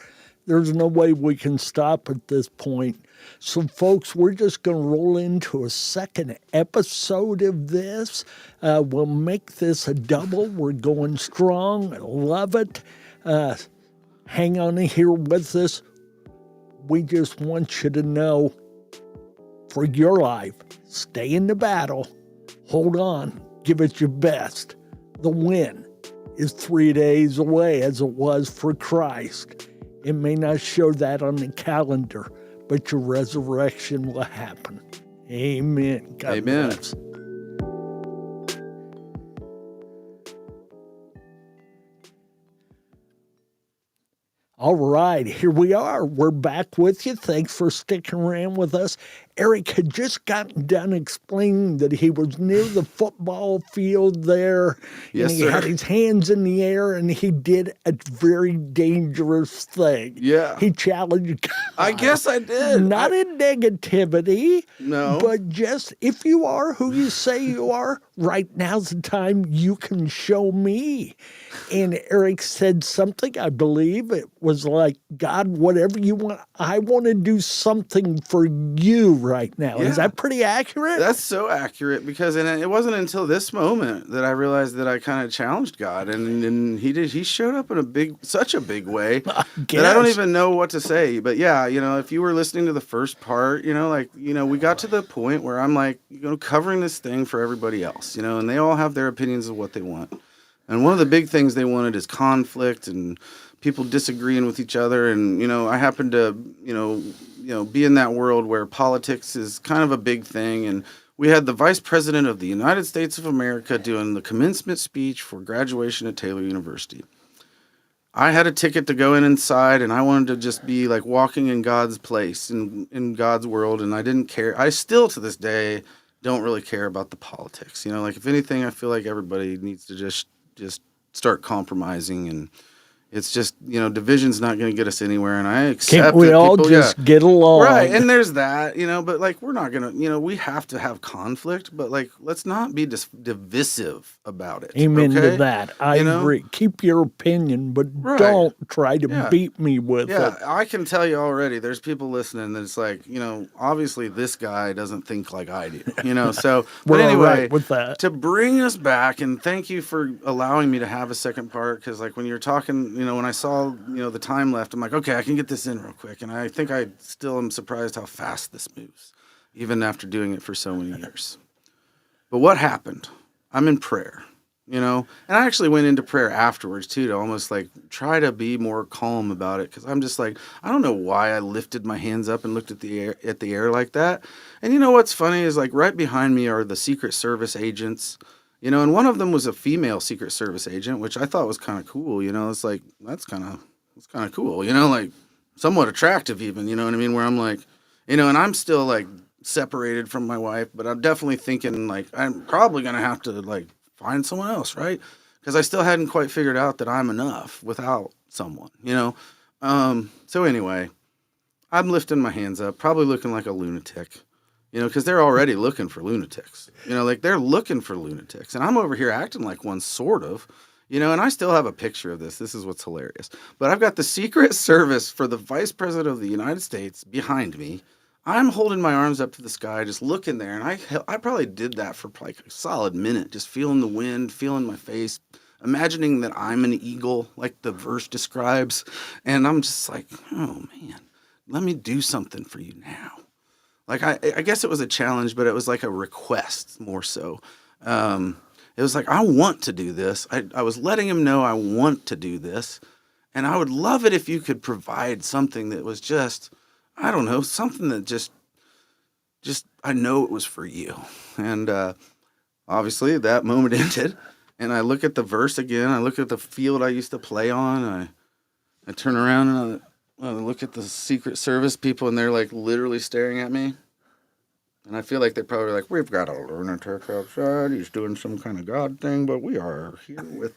There's no way we can stop at this point. So, folks, we're just going to roll into a second episode of this. We'll make this a double. We're going strong. I love it. Hang on here with us. We just want you to know, for your life, stay in the battle. Hold on. Give it your best. The win is 3 days away, as it was for Christ. It may not show that on the calendar, but your resurrection will happen. Amen. God Amen. bless. All right, here we are. We're back with you. Thanks for sticking around with us. Aric had just gotten done explaining that he was near the football field there. Yes, and he sir. had his hands in the air, and he did a very dangerous thing. Yeah. He challenged God. I guess I did. Not in negativity. No. But just, if you are who you say you are, right now's the time you can show me. And Aric said something, I believe it was like, God, whatever you want, I want to do something for you right now. Yeah. Is that pretty accurate? That's so accurate, because it wasn't until this moment that I realized that I kind of challenged God, and he showed up in such a big way that I don't even know what to say. But yeah, if you were listening to the first part, we got to the point where I'm like, covering this thing for everybody else, and they all have their opinions of what they want. And one of the big things they wanted is conflict and people disagreeing with each other. And, I happen to, be in that world where politics is kind of a big thing. And we had the Vice President of the United States of America doing the commencement speech for graduation at Taylor University. I had a ticket to go inside, and I wanted to just be like walking in God's place, in God's world. And I didn't care. I still, to this day, don't really care about the politics. If anything, I feel like everybody needs to just start compromising, and it's just, division's not going to get us anywhere. And I accept Can't we that all people, just get along? Right, and there's that, but we're not going to, we have to have conflict, but let's not be divisive about it. Amen okay? to that. I agree. Keep your opinion, but don't try to beat me with it. Yeah, I can tell you already, there's people listening that's like, obviously this guy doesn't think like I do, so. We're but anyway, all right with that. To bring us back, and thank you for allowing me to have a second part, because when you're talking, when I saw, the time left, I'm like, okay, I can get this in real quick. And I think I still am surprised how fast this moves, even after doing it for so many years. But what happened? I'm in prayer, and I actually went into prayer afterwards too, to almost try to be more calm about it. Cause I'm just I don't know why I lifted my hands up and looked at the air like that. And what's funny is right behind me are the Secret Service agents. And one of them was a female Secret Service agent, which I thought was kind of cool. It's that's kind of cool, somewhat attractive even, you know what I mean? Where I'm and I'm still separated from my wife, but I'm definitely thinking I'm probably going to have to find someone else, right? Because I still hadn't quite figured out that I'm enough without someone, So anyway, I'm lifting my hands up, probably looking like a lunatic. Because they're already looking for lunatics. They're looking for lunatics. And I'm over here acting like one, sort of. And I still have a picture of this. This is what's hilarious. But I've got the Secret Service for the Vice President of the United States behind me. I'm holding my arms up to the sky, just looking there, and I probably did that for like a solid minute, just feeling the wind, feeling my face, imagining that I'm an eagle, like the verse describes, and I'm just like, oh man, let me do something for you now. Like I guess it was a challenge, but it was like a request more so. It was like, I want to do this. I was letting him know I want to do this, and I would love it if you could provide something that was just, I don't know, something that just I know it was for you. And obviously that moment ended, and I look at the verse again. I look at the field I used to play on. I turn around and I look at the Secret Service people, and they're like literally staring at me. And I feel like they're probably like, we've got a lunatic outside. He's doing some kind of God thing, but we are here with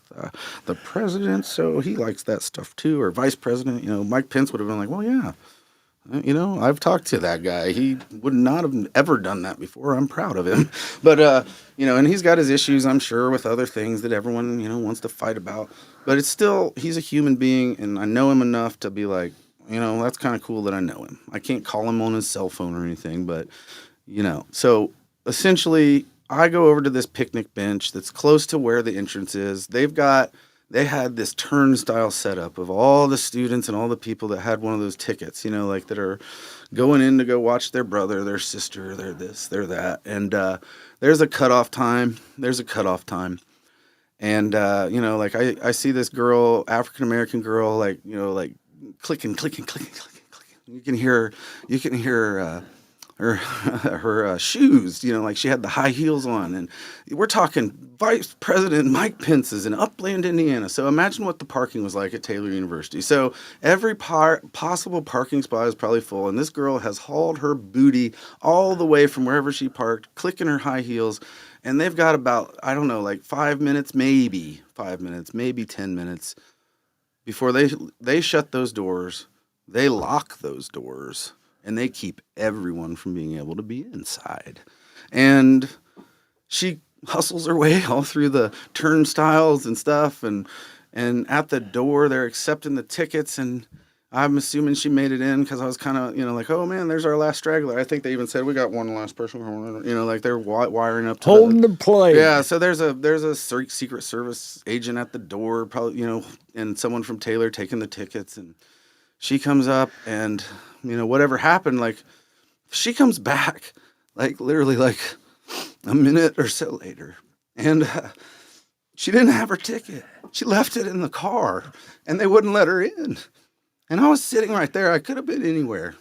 the president, so he likes that stuff too. Or vice president, Mike Pence would have been like, well, yeah. I've talked to that guy. He would not have ever done that before. I'm proud of him. But, and he's got his issues, I'm sure, with other things that everyone, wants to fight about. But it's still, he's a human being, and I know him enough to be like, that's kind of cool that I know him. I can't call him on his cell phone or anything, but, So essentially, I go over to this picnic bench that's close to where the entrance is. They had this turnstile setup of all the students and all the people that had one of those tickets, that are going in to go watch their brother, their sister, their this, their that. And there's a cutoff time. And, I see this girl, African-American girl, clicking. You can hear her shoes, she had the high heels on, and we're talking Vice President Mike Pence is in Upland, Indiana. So imagine what the parking was like at Taylor University. So every possible parking spot is probably full, and this girl has hauled her booty all the way from wherever she parked, clicking her high heels, and they've got about, 5 minutes, maybe 10 minutes before they shut those doors. They lock those doors. And they keep everyone from being able to be inside. And she hustles her way all through the turnstiles and stuff. And at the door, they're accepting the tickets. And I'm assuming she made it in because I was kind of, oh, man, there's our last straggler. I think they even said, we got one last person. They're wiring up to holding the play. Yeah, so there's a Secret Service agent at the door, probably, and someone from Taylor taking the tickets. And she comes up and... whatever happened, she comes back, literally, a minute or so later. And she didn't have her ticket. She left it in the car, and they wouldn't let her in. And I was sitting right there. I could have been anywhere.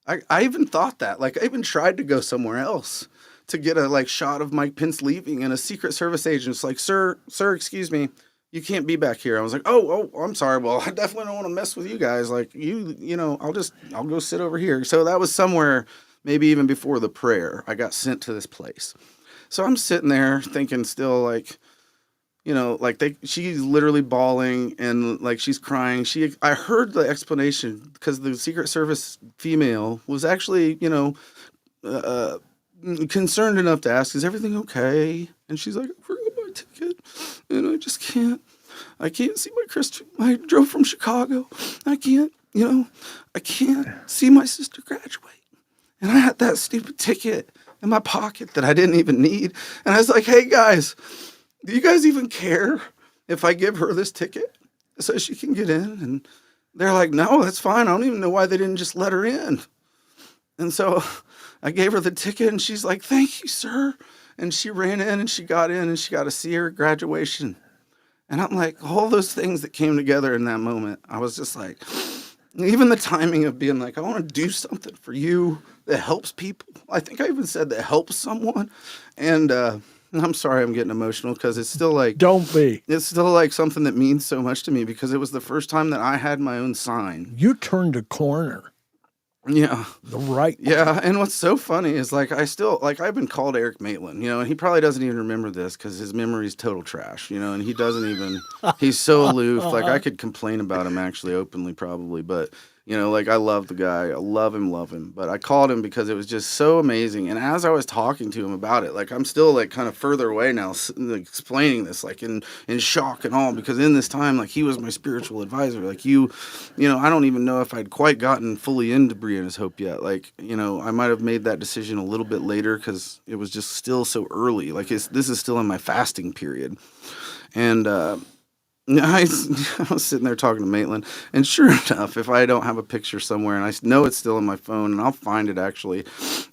I even thought that. I even tried to go somewhere else to get a, shot of Mike Pence leaving, and a Secret Service agent's like, sir, excuse me. You can't be back here. I was like, oh, I'm sorry. Well, I definitely don't want to mess with you guys. I'll go sit over here. So that was somewhere, maybe even before the prayer, I got sent to this place. So I'm sitting there thinking still she's literally bawling and she's crying. I heard the explanation because the Secret Service female was actually, concerned enough to ask, is everything okay? And she's like, I forgot my ticket. And I can't see my Christian. I drove from Chicago. I can't see my sister graduate. And I had that stupid ticket in my pocket that I didn't even need. And I was like, hey guys, do you guys even care if I give her this ticket so she can get in? And they're like, no, that's fine. I don't even know why they didn't just let her in. And so I gave her the ticket and she's like, thank you, sir. And she ran in and she got in and she got to see her graduation. And I'm like, all those things that came together in that moment, I was just like, even the timing of being like, I want to do something for you that helps people. I think I even said that helps someone. And I'm sorry I'm getting emotional because it's still Don't be. It's still something that means so much to me because it was the first time that I had my own sign. You turned a corner. Yeah. The right. Yeah. And what's so funny is I've been called Eric Maitland, and he probably doesn't even remember this because his memory's total trash, and he doesn't even, he's so aloof. I could complain about him actually openly probably, but You know, like I love the guy. I love him. But I called him because it was just so amazing. And as I was talking to him about it, like I'm still like kind of further away now, like, explaining this, like in shock and all, because in this time, like he was my spiritual advisor. Like you know, I don't even know if I'd quite gotten fully into Brianna's Hope yet. Like, you know, I might have made that decision a little bit later because it was just still so early. Like this is still in my fasting period. And, I was sitting there talking to Maitland, and sure enough, if I don't have a picture somewhere, and I know it's still in my phone, and I'll find it actually,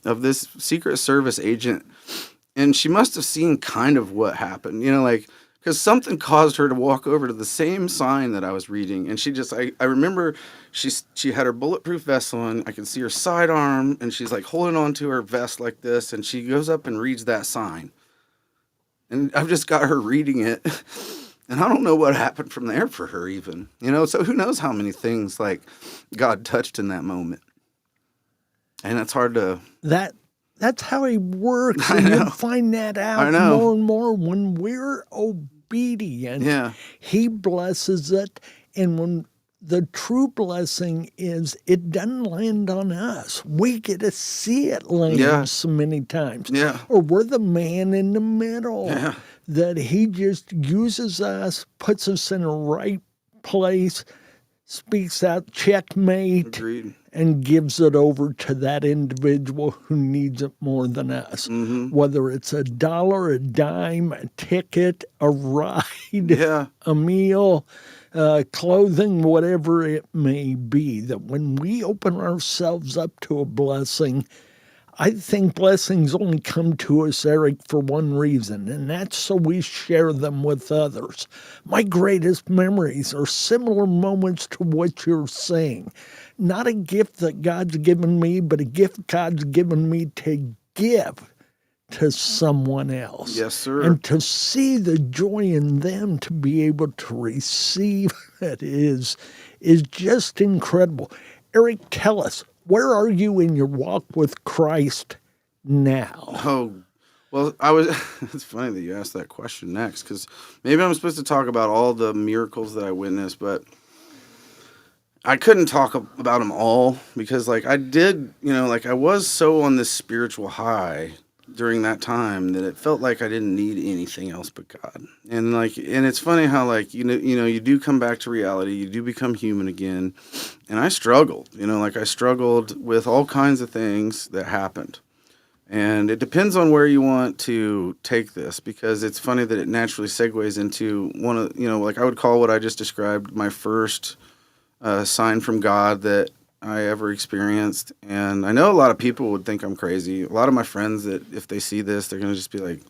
of this Secret Service agent, and she must have seen kind of what happened, you know, like, because something caused her to walk over to the same sign that I was reading, and I remember she had her bulletproof vest on, I can see her sidearm, and she's like holding on to her vest like this, and she goes up and reads that sign, and I've just got her reading it. And I don't know what happened from there for her even, you know, so who knows how many things like God touched in that moment. And it's hard to... That's how he works. And you'll find that out more and more when we're obedient. Yeah. He blesses it. And when the true blessing is it doesn't land on us. We get to see it land so many times. Yeah. Or we're the man in the middle. Yeah. That he just uses us, puts us in a right place, speaks out checkmate, Agreed. and gives it over to that individual who needs it more than us. Mm-hmm. Whether it's $1, a dime, a ticket, a ride, a meal, clothing, whatever it may be, that when we open ourselves up to a blessing, I think blessings only come to us, Aric, for one reason, and that's so we share them with others. My greatest memories are similar moments to what you're saying. Not a gift that God's given me, but a gift God's given me to give to someone else. Yes, sir. And to see the joy in them to be able to receive it is just incredible. Aric, tell us, where are you in your walk with Christ now? Oh, well, it's funny that you asked that question next, because maybe I'm supposed to talk about all the miracles that I witnessed, but I couldn't talk about them all because, like, I did, you know, like, I was so on this spiritual high during that time that it felt like I didn't need anything else but God. And it's funny how, like, you know, you do come back to reality, you do become human again. And I struggled, you know, like I struggled with all kinds of things that happened. And it depends on where you want to take this, because it's funny that it naturally segues into one of, you know, like I would call what I just described my first sign from God that I ever experienced. And I know a lot of people would think I'm crazy. A lot of my friends that if they see this, they're going to just be like,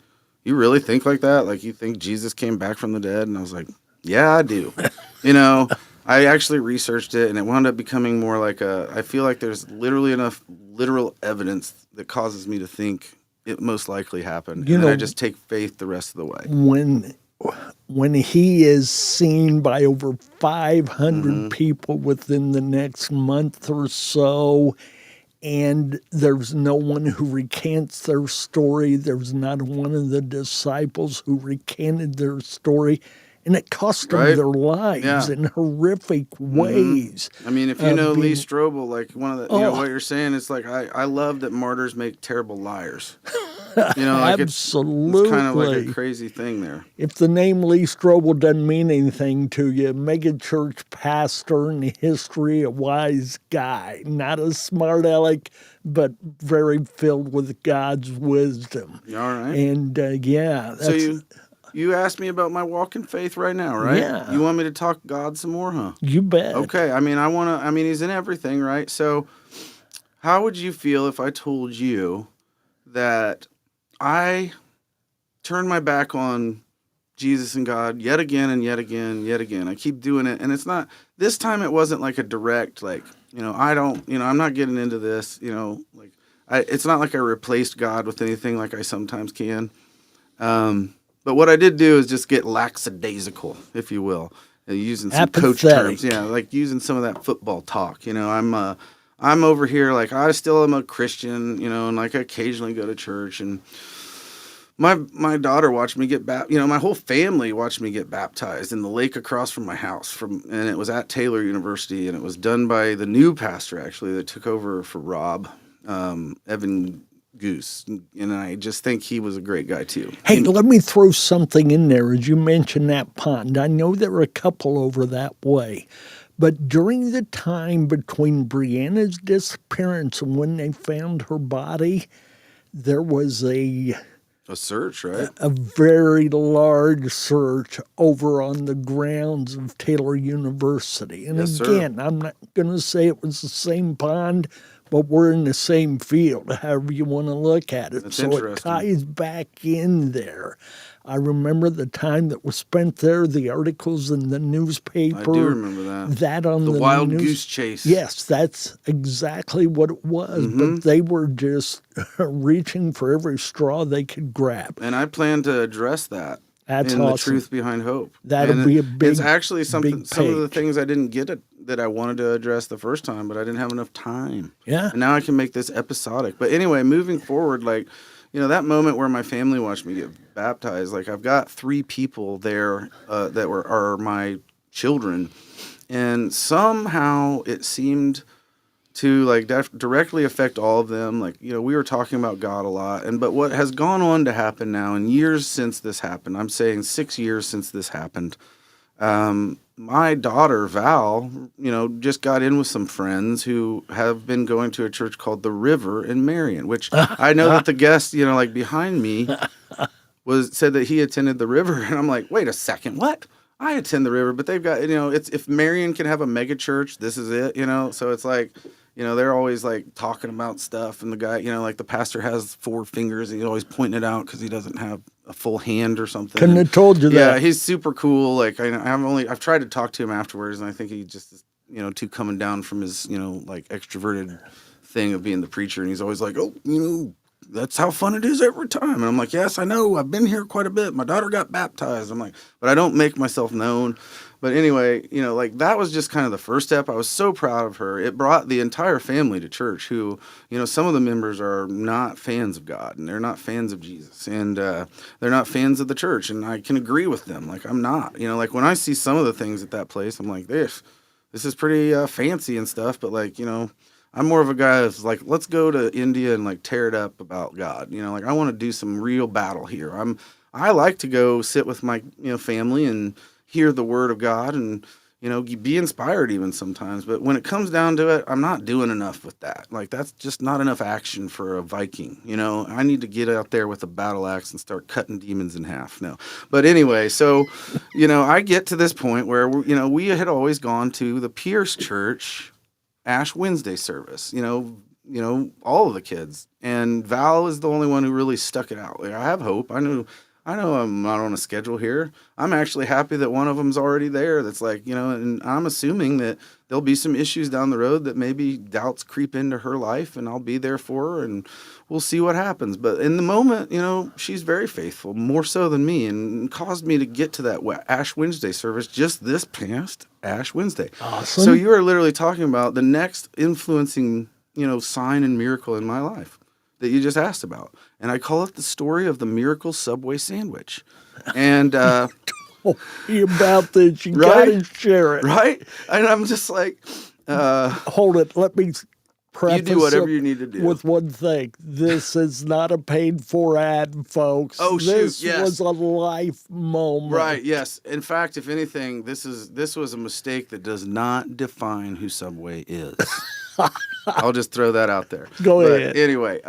you really think like that? Like you think Jesus came back from the dead? And I was like, yeah, I do. You know, I actually researched it and it wound up becoming more like I feel like there's literally enough literal evidence that causes me to think it most likely happened. And then I just take faith the rest of the way. When he is seen by over 500 people within the next month or so, and there's no one who recants their story. There's not one of the disciples who recanted their story, and it cost them their lives in horrific ways. I mean, if you know Lee Strobel, like one of the, you know, what you're saying, it's like, I love that martyrs make terrible liars. You know, like absolutely. It's kind of like a crazy thing there. If the name Lee Strobel doesn't mean anything to you, mega church pastor in history, a wise guy, not a smart aleck, but very filled with God's wisdom. All right. And that's, so you asked me about my walk in faith right now, right? Yeah. You want me to talk God some more, huh? You bet. Okay. I mean, he's in everything, right? So how would you feel if I told you that I turned my back on Jesus and God yet again and yet again, yet again? I keep doing it. And it's not, this time it wasn't like a direct, like, you know, I'm not getting into this, you know, like it's not like I replaced God with anything like I sometimes can. But what I did do is just get lackadaisical, if you will, using some coach terms. Yeah, like using some of that football talk. You know, I'm over here, like I still am a Christian, you know, and like I occasionally go to church, My daughter watched me get my whole family watched me get baptized in the lake across from my house and it was at Taylor University, and it was done by the new pastor actually that took over for Rob, Evan Goose. And I just think he was a great guy too. Hey, let me throw something in there as you mentioned that pond. I know there are a couple over that way. But during the time between Brianna's disappearance and when they found her body, there was a search, right? A very large search over on the grounds of Taylor University. And Yes, again, I'm not going to say it was the same pond, but we're in the same field, however you want to look at it. That's so it interesting. ties back in there. I remember the time that was spent there, the articles in the newspaper. I do remember that. That on the wild goose chase. Yes, that's exactly what it was. Mm-hmm. But they were just reaching for every straw they could grab. And I plan to address that. That's in awesome. The truth behind hope. That'd be a big. It's actually something. big Some of the page. things I didn't get that I wanted to address the first time, but I didn't have enough time. Yeah. And now I can make this episodic. But anyway, moving forward, like, that moment where my family watched me get baptized, like I've got 3 people there that are my children, and somehow it seemed to like directly affect all of them. Like, we were talking about God a lot, but what has gone on to happen now in years since this happened, I'm saying 6 years since this happened, my daughter, Val, just got in with some friends who have been going to a church called The River in Marion, which I know that the guest, like behind me said that he attended The River. And I'm like, wait a second, what? I attend The River, but they've got, it's if Marion can have a mega church, this is it, So it's like, they're always like talking about stuff. And the guy, like the pastor has 4 fingers and he's always pointing it out because he doesn't have a full hand or something. Couldn't have told you that. Yeah, he's super cool. Like I've tried to talk to him afterwards, and I think he just is, too coming down from his, like extroverted thing of being the preacher. And he's always like, oh, that's how fun it is every time. And I'm like, yes, I know. I've been here quite a bit. My daughter got baptized. I'm like, but I don't make myself known. But anyway, like that was just kind of the first step. I was so proud of her. It brought the entire family to church who, some of the members are not fans of God and they're not fans of Jesus and they're not fans of the church. And I can agree with them. Like I'm not, like when I see some of the things at that place, I'm like, this is pretty fancy and stuff. But like, I'm more of a guy that's like, let's go to India and like tear it up about God. Like I want to do some real battle here. I like to go sit with my, family and hear the word of God and, be inspired even sometimes. But when it comes down to it, I'm not doing enough with that. Like, that's just not enough action for a Viking. I need to get out there with a battle axe and start cutting demons in half. No. But anyway, so, I get to this point where, we had always gone to the Pierce Church Ash Wednesday service, all of the kids. And Val is the only one who really stuck it out. Like, I have hope. I know I'm not on a schedule here. I'm actually happy that one of them's already there. That's like, and I'm assuming that there'll be some issues down the road that maybe doubts creep into her life, and I'll be there for her, and we'll see what happens. But in the moment, she's very faithful, more so than me, and caused me to get to that Ash Wednesday service just this past Ash Wednesday. Awesome. So you are literally talking about the next influencing, sign and miracle in my life that you just asked about. And I call it the story of the miracle Subway sandwich. And Tell me about this. You Right? got to share it. right? And I'm just like, Hold it. Let me preface you do whatever it you need to do. with one thing. This is not a paid-for ad, folks. Oh, shoot, This yes. was a life moment. Right, yes. In fact, if anything, this was a mistake that does not define who Subway is. I'll just throw that out there. Go But ahead. Anyway,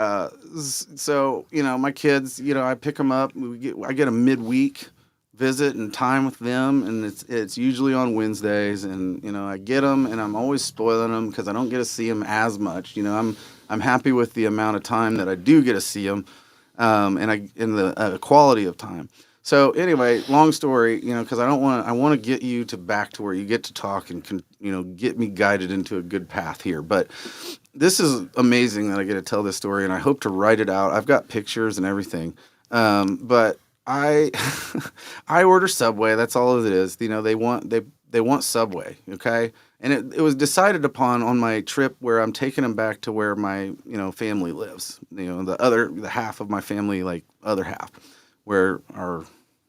so my kids, I pick them up. I get a midweek visit and time with them, and it's usually on Wednesdays. And I get them, and I'm always spoiling them because I don't get to see them as much. I'm happy with the amount of time that I do get to see them, and the quality of time. So anyway, long story, because I want to get you back to where you get to talk and can, get me guided into a good path here. But this is amazing that I get to tell this story, and I hope to write it out. I've got pictures and everything, but I order Subway. That's all it is. They want Subway, okay? And it was decided upon on my trip where I'm taking them back to where my, family lives. The half of my family, like other half, where our,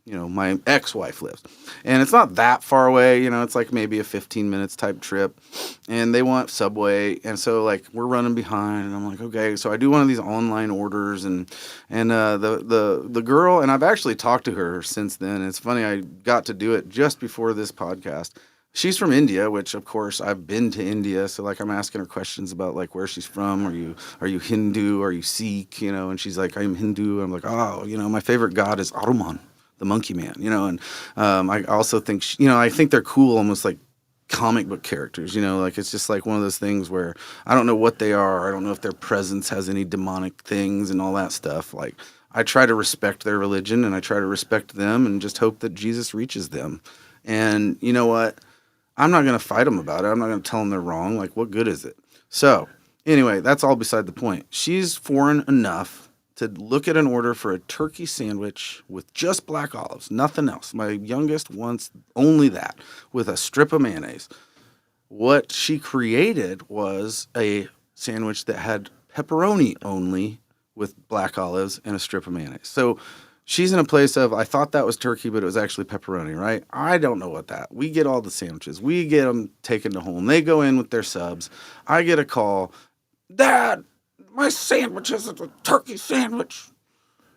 my ex-wife lives. And it's not that far away, it's like maybe a 15 minutes type trip. And they want Subway. And so like we're running behind and I'm like, okay. So I do one of these online orders and the girl, and I've actually talked to her since then. It's funny, I got to do it just before this podcast. She's from India, which of course I've been to India. So like I'm asking her questions about like where she's from. Are you Hindu? Are you Sikh? And she's like, I'm Hindu. I'm like, oh, my favorite god is Hanuman, the monkey man, and I also think, I think they're cool, almost like comic book characters, like it's just like one of those things where I don't know what they are. I don't know if their presence has any demonic things and all that stuff. Like I try to respect their religion and I try to respect them and just hope that Jesus reaches them. And you know what? I'm not going to fight them about it. I'm not going to tell them they're wrong. Like, what good is it? So anyway, that's all beside the point. She's foreign enough to look at an order for a turkey sandwich with just black olives, nothing else. My youngest wants only that with a strip of mayonnaise. What she created was a sandwich that had pepperoni only with black olives and a strip of mayonnaise. So she's in a place of, I thought that was turkey, but it was actually pepperoni, right? I don't know what that. We get all the sandwiches. We get them taken to home. They go in with their subs. I get a call, Dad, my sandwich isn't a turkey sandwich.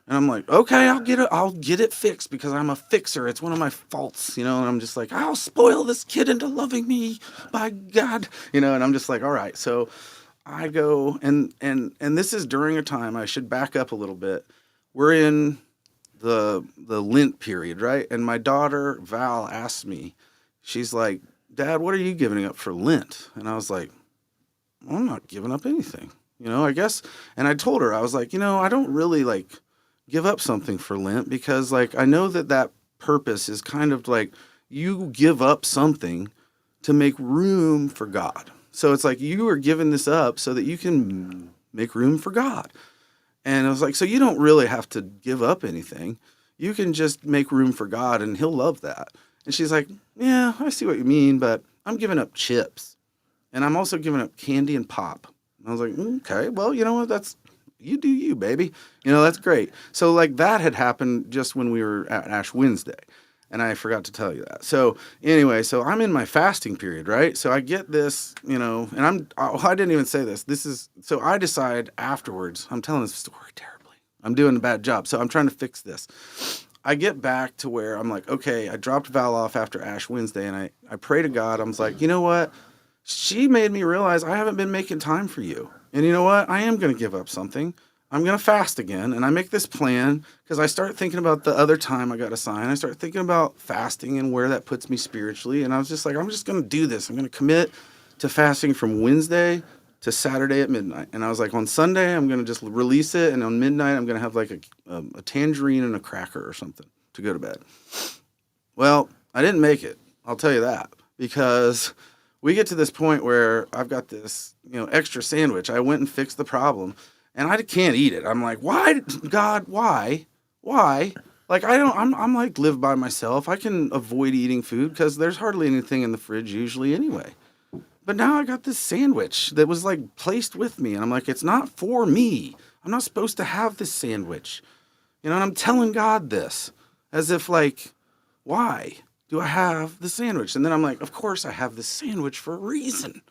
And I'm like, okay, I'll get it fixed because I'm a fixer. It's one of my faults, and I'm just like, I'll spoil this kid into loving me, by God, and I'm just like, all right. So I go, and this is during a time, I should back up a little bit. We're in the Lent period, right? And my daughter, Val, asked me, she's like, Dad, what are you giving up for Lent? And I was like, well, I'm not giving up anything, I guess. And I told her, I was like, I don't really like give up something for Lent because like, I know that purpose is kind of like you give up something to make room for God. So it's like you are giving this up so that you can make room for God. And I was like, so you don't really have to give up anything. You can just make room for God and he'll love that. And she's like, yeah, I see what you mean, but I'm giving up chips. And I'm also giving up candy and pop. And I was like, okay, well, you know what? You do you, baby. That's great. So like that had happened just when we were at Ash Wednesday. And I forgot to tell you that. So anyway, so I'm in my fasting period, right? So I get this, and I didn't even say this. So I decide afterwards, I'm telling this story terribly. I'm doing a bad job. So I'm trying to fix this. I get back to where I'm like, okay, I dropped Val off after Ash Wednesday and I pray to God. I was like, you know what? She made me realize I haven't been making time for you. And you know what? I am going to give up something. I'm going to fast again. And I make this plan because I start thinking about the other time I got assigned. I start thinking about fasting and where that puts me spiritually. And I was just like, I'm just going to do this. I'm going to commit to fasting from Wednesday to Saturday at midnight. And I was like, on Sunday, I'm going to just release it. And on midnight, I'm going to have like a tangerine and a cracker or something to go to bed. Well, I didn't make it. I'll tell you that. Because we get to this point where I've got this, extra sandwich. I went and fixed the problem. And I can't eat it. I'm like, why, God, why? Like, I'm like live by myself. I can avoid eating food because there's hardly anything in the fridge usually anyway. But now I got this sandwich that was like placed with me. And I'm like, it's not for me. I'm not supposed to have this sandwich. And I'm telling God this as if like, why do I have the sandwich? And then I'm like, of course I have this sandwich for a reason.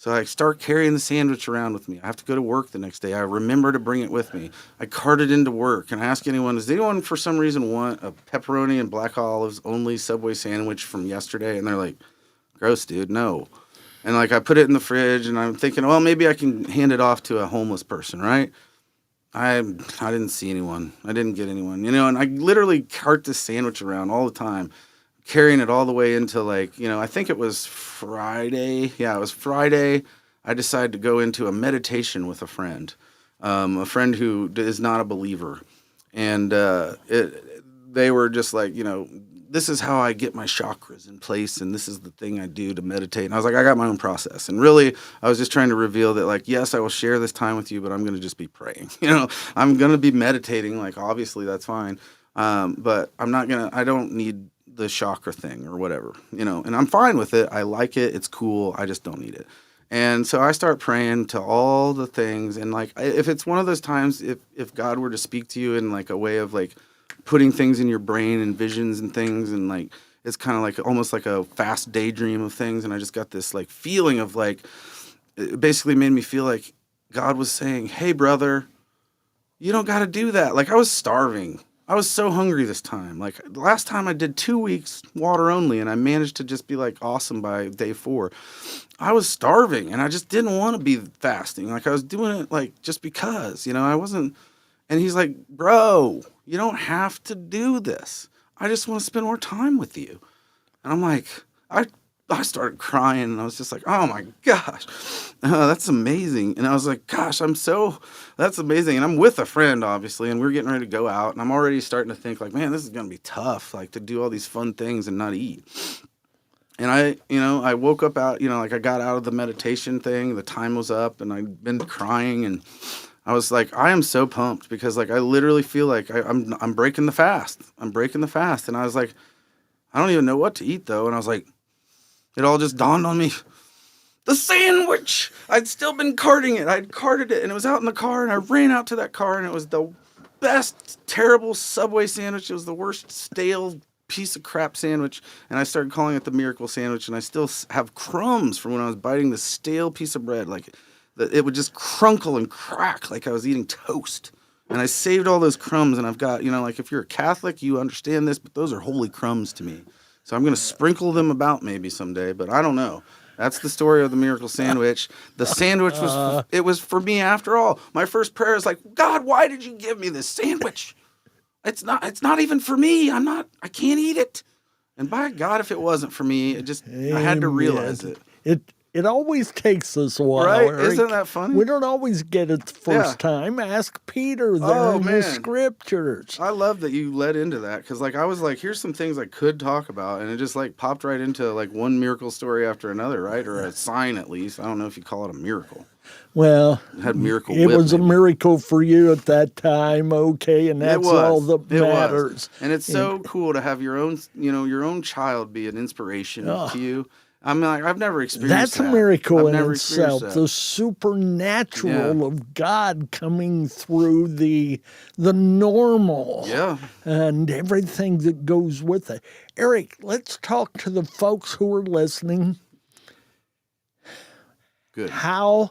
So I start carrying the sandwich around with me. I have to go to work the next day. I remember to bring it with me. I cart it into work and I ask anyone, does anyone for some reason want a pepperoni and black olives only Subway sandwich from yesterday? And they're like, gross, dude, no. And like I put it in the fridge and I'm thinking, well, maybe I can hand it off to a homeless person, right? I didn't see anyone. I didn't get anyone, and I literally cart this sandwich around all the time, carrying it all the way into like, I think it was Friday. Yeah, it was Friday. I decided to go into a meditation with a friend who is not a believer. And they were just like, this is how I get my chakras in place. And this is the thing I do to meditate. And I was like, I got my own process. And really, I was just trying to reveal that like, yes, I will share this time with you, but I'm going to just be praying. I'm going to be meditating. Like, obviously that's fine. But I don't need the chakra thing or whatever, and I'm fine with it. I like it. It's cool. I just don't need it. And so I start praying to all the things. And like, if it's one of those times, if God were to speak to you in like a way of like putting things in your brain and visions and things, and like, it's kind of like almost like a fast daydream of things. And I just got this like feeling of like, it basically made me feel like God was saying, hey, brother, you don't got to do that. Like I was starving. I was so hungry this time. Like last time I did 2 weeks water only and I managed to just be like awesome by day 4. I was starving and I just didn't want to be fasting. Like I was doing it like just because, I wasn't. And he's like, bro, you don't have to do this. I just want to spend more time with you. And I'm like, I started crying and I was just like, oh my gosh, that's amazing. And I was like, gosh, that's amazing. And I'm with a friend, obviously, and we're getting ready to go out. And I'm already starting to think like, man, this is going to be tough, like to do all these fun things and not eat. And I woke up out, like I got out of the meditation thing, the time was up and I'd been crying and I was like, I am so pumped because like, I literally feel like I'm breaking the fast. I'm breaking the fast. And I was like, I don't even know what to eat though. And I was like, it all just dawned on me. The sandwich! I'd still been carting it. I'd carted it and it was out in the car and I ran out to that car and it was the best, terrible Subway sandwich. It was the worst stale piece of crap sandwich. And I started calling it the miracle sandwich and I still have crumbs from when I was biting the stale piece of bread. Like it would just crunkle and crack like I was eating toast. And I saved all those crumbs and I've got, like if you're a Catholic, you understand this, but those are holy crumbs to me. So I'm going to sprinkle them about maybe someday, but I don't know. That's the story of the miracle sandwich. The sandwich was for me after all. My first prayer is like, God, why did you give me this sandwich? It's not even for me. I can't eat it. And by God, if it wasn't for me, I had to realize it. It always takes us a while, right? Aric. Isn't that funny? We don't always get it the first time. Ask Peter there in the scriptures. I love that you led into that because like I was like, here's some things I could talk about, and it just like popped right into like one miracle story after another, right? Or a sign at least. I don't know if you call it a miracle. Well, it had miracle. It whip, was maybe. A miracle for you at that time, okay, and that's all that matters. And it's so cool to have your own child be an inspiration to you. I'm like, I've never experienced that. That's a miracle in itself. The supernatural of God coming through the normal, and everything that goes with it. Aric, let's talk to the folks who are listening. Good. How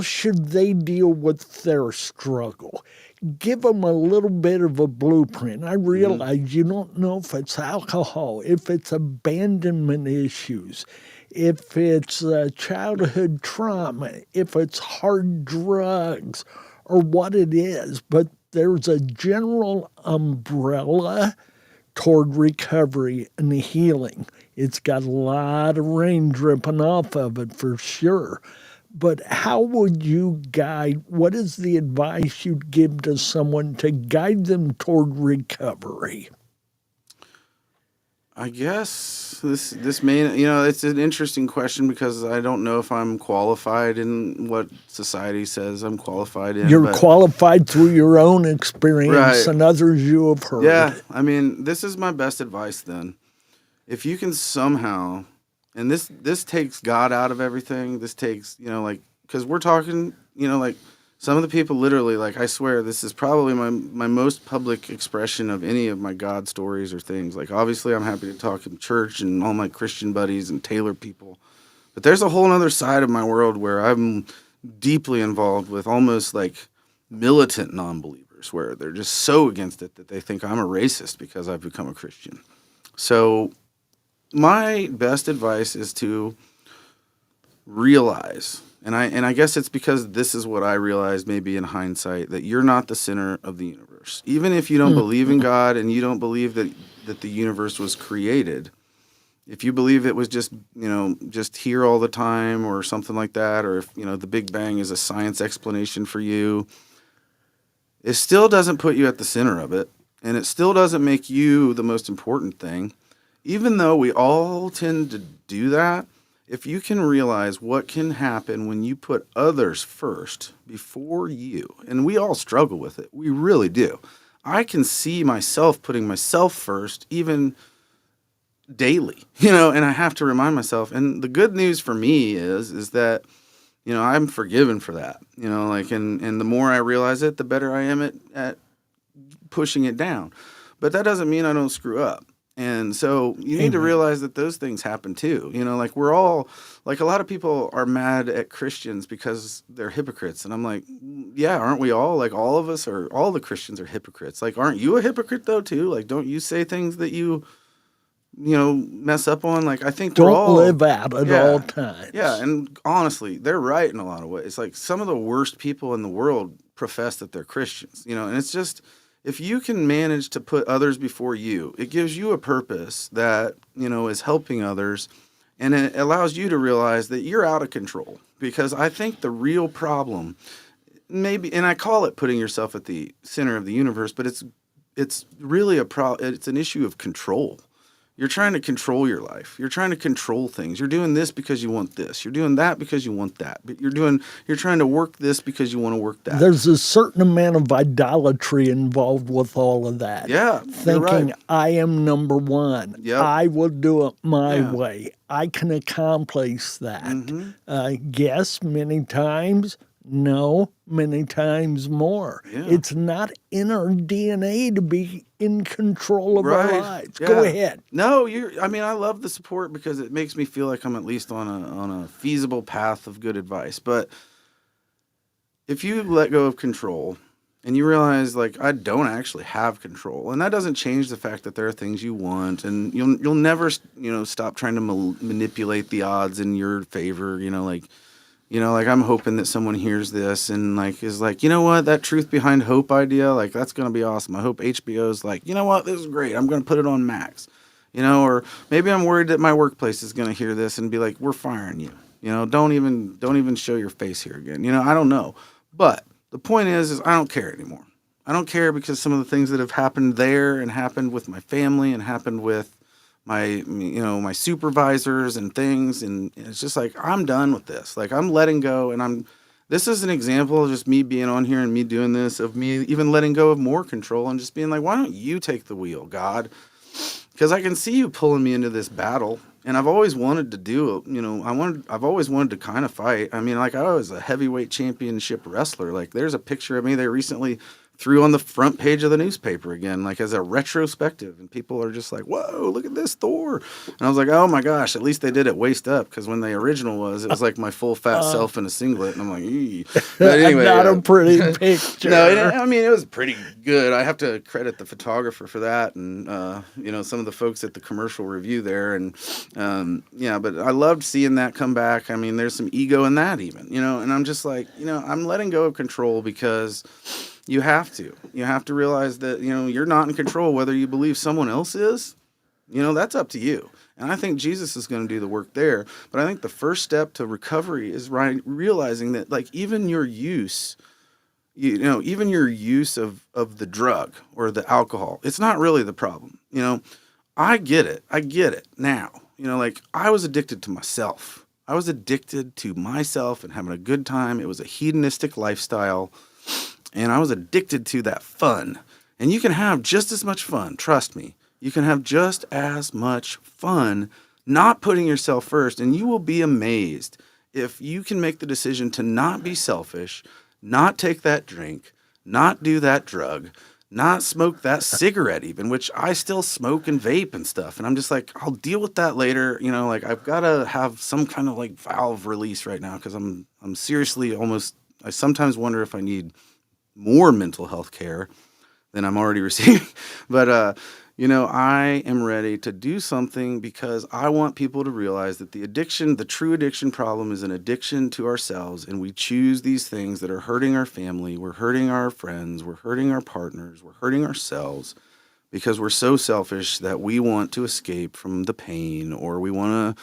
should they deal with their struggle? Give them a little bit of a blueprint. I realize you don't know if it's alcohol, if it's abandonment issues, if it's childhood trauma, if it's hard drugs, or what it is. But there's a general umbrella toward recovery and healing. It's got a lot of rain dripping off of it for sure. But how would you guide, what is the advice you'd give to someone to guide them toward recovery? I guess this may, it's an interesting question because I don't know if I'm qualified in what society says I'm qualified in. You're qualified through your own experience and others you have heard. Yeah, I mean, this is my best advice then. If you can somehow... And this takes God out of everything. This takes, because we're talking, like some of the people literally, like I swear this is probably my most public expression of any of my God stories or things. Like obviously I'm happy to talk in church and all my Christian buddies and Taylor people. But there's a whole other side of my world where I'm deeply involved with almost like militant non-believers where they're just so against it that they think I'm a racist because I've become a Christian. So my best advice is to realize, and I guess it's because this is what I realized maybe in hindsight, that you're not the center of the universe. Even if you don't believe in God and you don't believe that the universe was created, if you believe it was just here all the time or something like that, or if, the Big Bang is a science explanation for you, it still doesn't put you at the center of it, and it still doesn't make you the most important thing. Even though we all tend to do that, if you can realize what can happen when you put others first before you, and we all struggle with it, we really do. I can see myself putting myself first, even daily, and I have to remind myself. And the good news for me is that, I'm forgiven for that, and the more I realize it, the better I am at pushing it down. But that doesn't mean I don't screw up. And so you need to realize that those things happen too. We're all, like, a lot of people are mad at Christians because they're hypocrites. And I'm like, yeah, aren't we all? Like, all of us are, all the Christians are hypocrites. Like, aren't you a hypocrite though too? Like, don't you say things that you mess up on? Like, I think Don't live out at all times. Yeah, and honestly, they're right in a lot of ways. Like, some of the worst people in the world profess that they're Christians, and it's just, if you can manage to put others before you, it gives you a purpose that, is helping others, and it allows you to realize that you're out of control. Because I think the real problem, maybe, and I call it putting yourself at the center of the universe, but it's really it's an issue of control. You're trying to control your life. You're trying to control things. You're doing this because you want this. You're doing that because you want that. But you're trying to work this because you want to work that. There's a certain amount of idolatry involved with all of that. Yeah, thinking, right. I am number one. Yep. I will do it my way. I can accomplish that. Mm-hmm. Yes, many times. No, many times more. Yeah. It's not in our DNA to be in control of our lives. Yeah. Go ahead. No, I love the support because it makes me feel like I'm at least on a feasible path of good advice. But if you let go of control and you realize, like, I don't actually have control, and that doesn't change the fact that there are things you want, and you'll never stop trying to manipulate the odds in your favor. Like, I'm hoping that someone hears this and, like, is like, you know what, that truth behind hope idea, like, that's going to be awesome. I hope HBO's like, you know what, this is great. I'm going to put it on Max. Or maybe I'm worried that my workplace is going to hear this and be like, we're firing you. Don't even show your face here again. I don't know. But the point is I don't care anymore. I don't care because some of the things that have happened there and happened with my family and happened with my supervisors and things, and it's just like, I'm done with this. Like, I'm letting go, and this is an example of just me being on here and me doing this, of me even letting go of more control and just being like, why don't you take the wheel, God? Because I can see you pulling me into this battle, and I've always wanted to do it. I've always wanted to kind of fight. I mean, like, I was a heavyweight championship wrestler. Like, there's a picture of me they recently threw on the front page of the newspaper again, like, as a retrospective, and people are just like, whoa, look at this Thor. And I was like, oh my gosh, at least they did it waist up, because when the original it was like my full fat self in a singlet, and I'm like, eee. But anyway, not a pretty picture. No, it was pretty good. I have to credit the photographer for that, and some of the folks at the commercial review there, and but I loved seeing that come back. I mean, there's some ego in that even, and I'm just like, I'm letting go of control, because you have to realize that, you're not in control. Whether you believe someone else is, that's up to you. And I think Jesus is going to do the work there. But I think the first step to recovery is realizing that, like, even your use, even your use of the drug or the alcohol, it's not really the problem. I get it now. Like, I was addicted to myself. I was addicted to myself and having a good time. It was a hedonistic lifestyle. And I was addicted to that fun. And you can have just as much fun, trust me. You can have just as much fun not putting yourself first. And you will be amazed if you can make the decision to not be selfish, not take that drink, not do that drug, not smoke that cigarette even, which I still smoke and vape and stuff. And I'm just like, I'll deal with that later. Like, I've got to have some kind of, like, valve release right now, because I'm seriously I sometimes wonder if I need more mental health care than I'm already receiving. But, I am ready to do something, because I want people to realize that the true addiction problem is an addiction to ourselves. And we choose these things that are hurting our family. We're hurting our friends. We're hurting our partners. We're hurting ourselves, because we're so selfish that we want to escape from the pain, or we want to,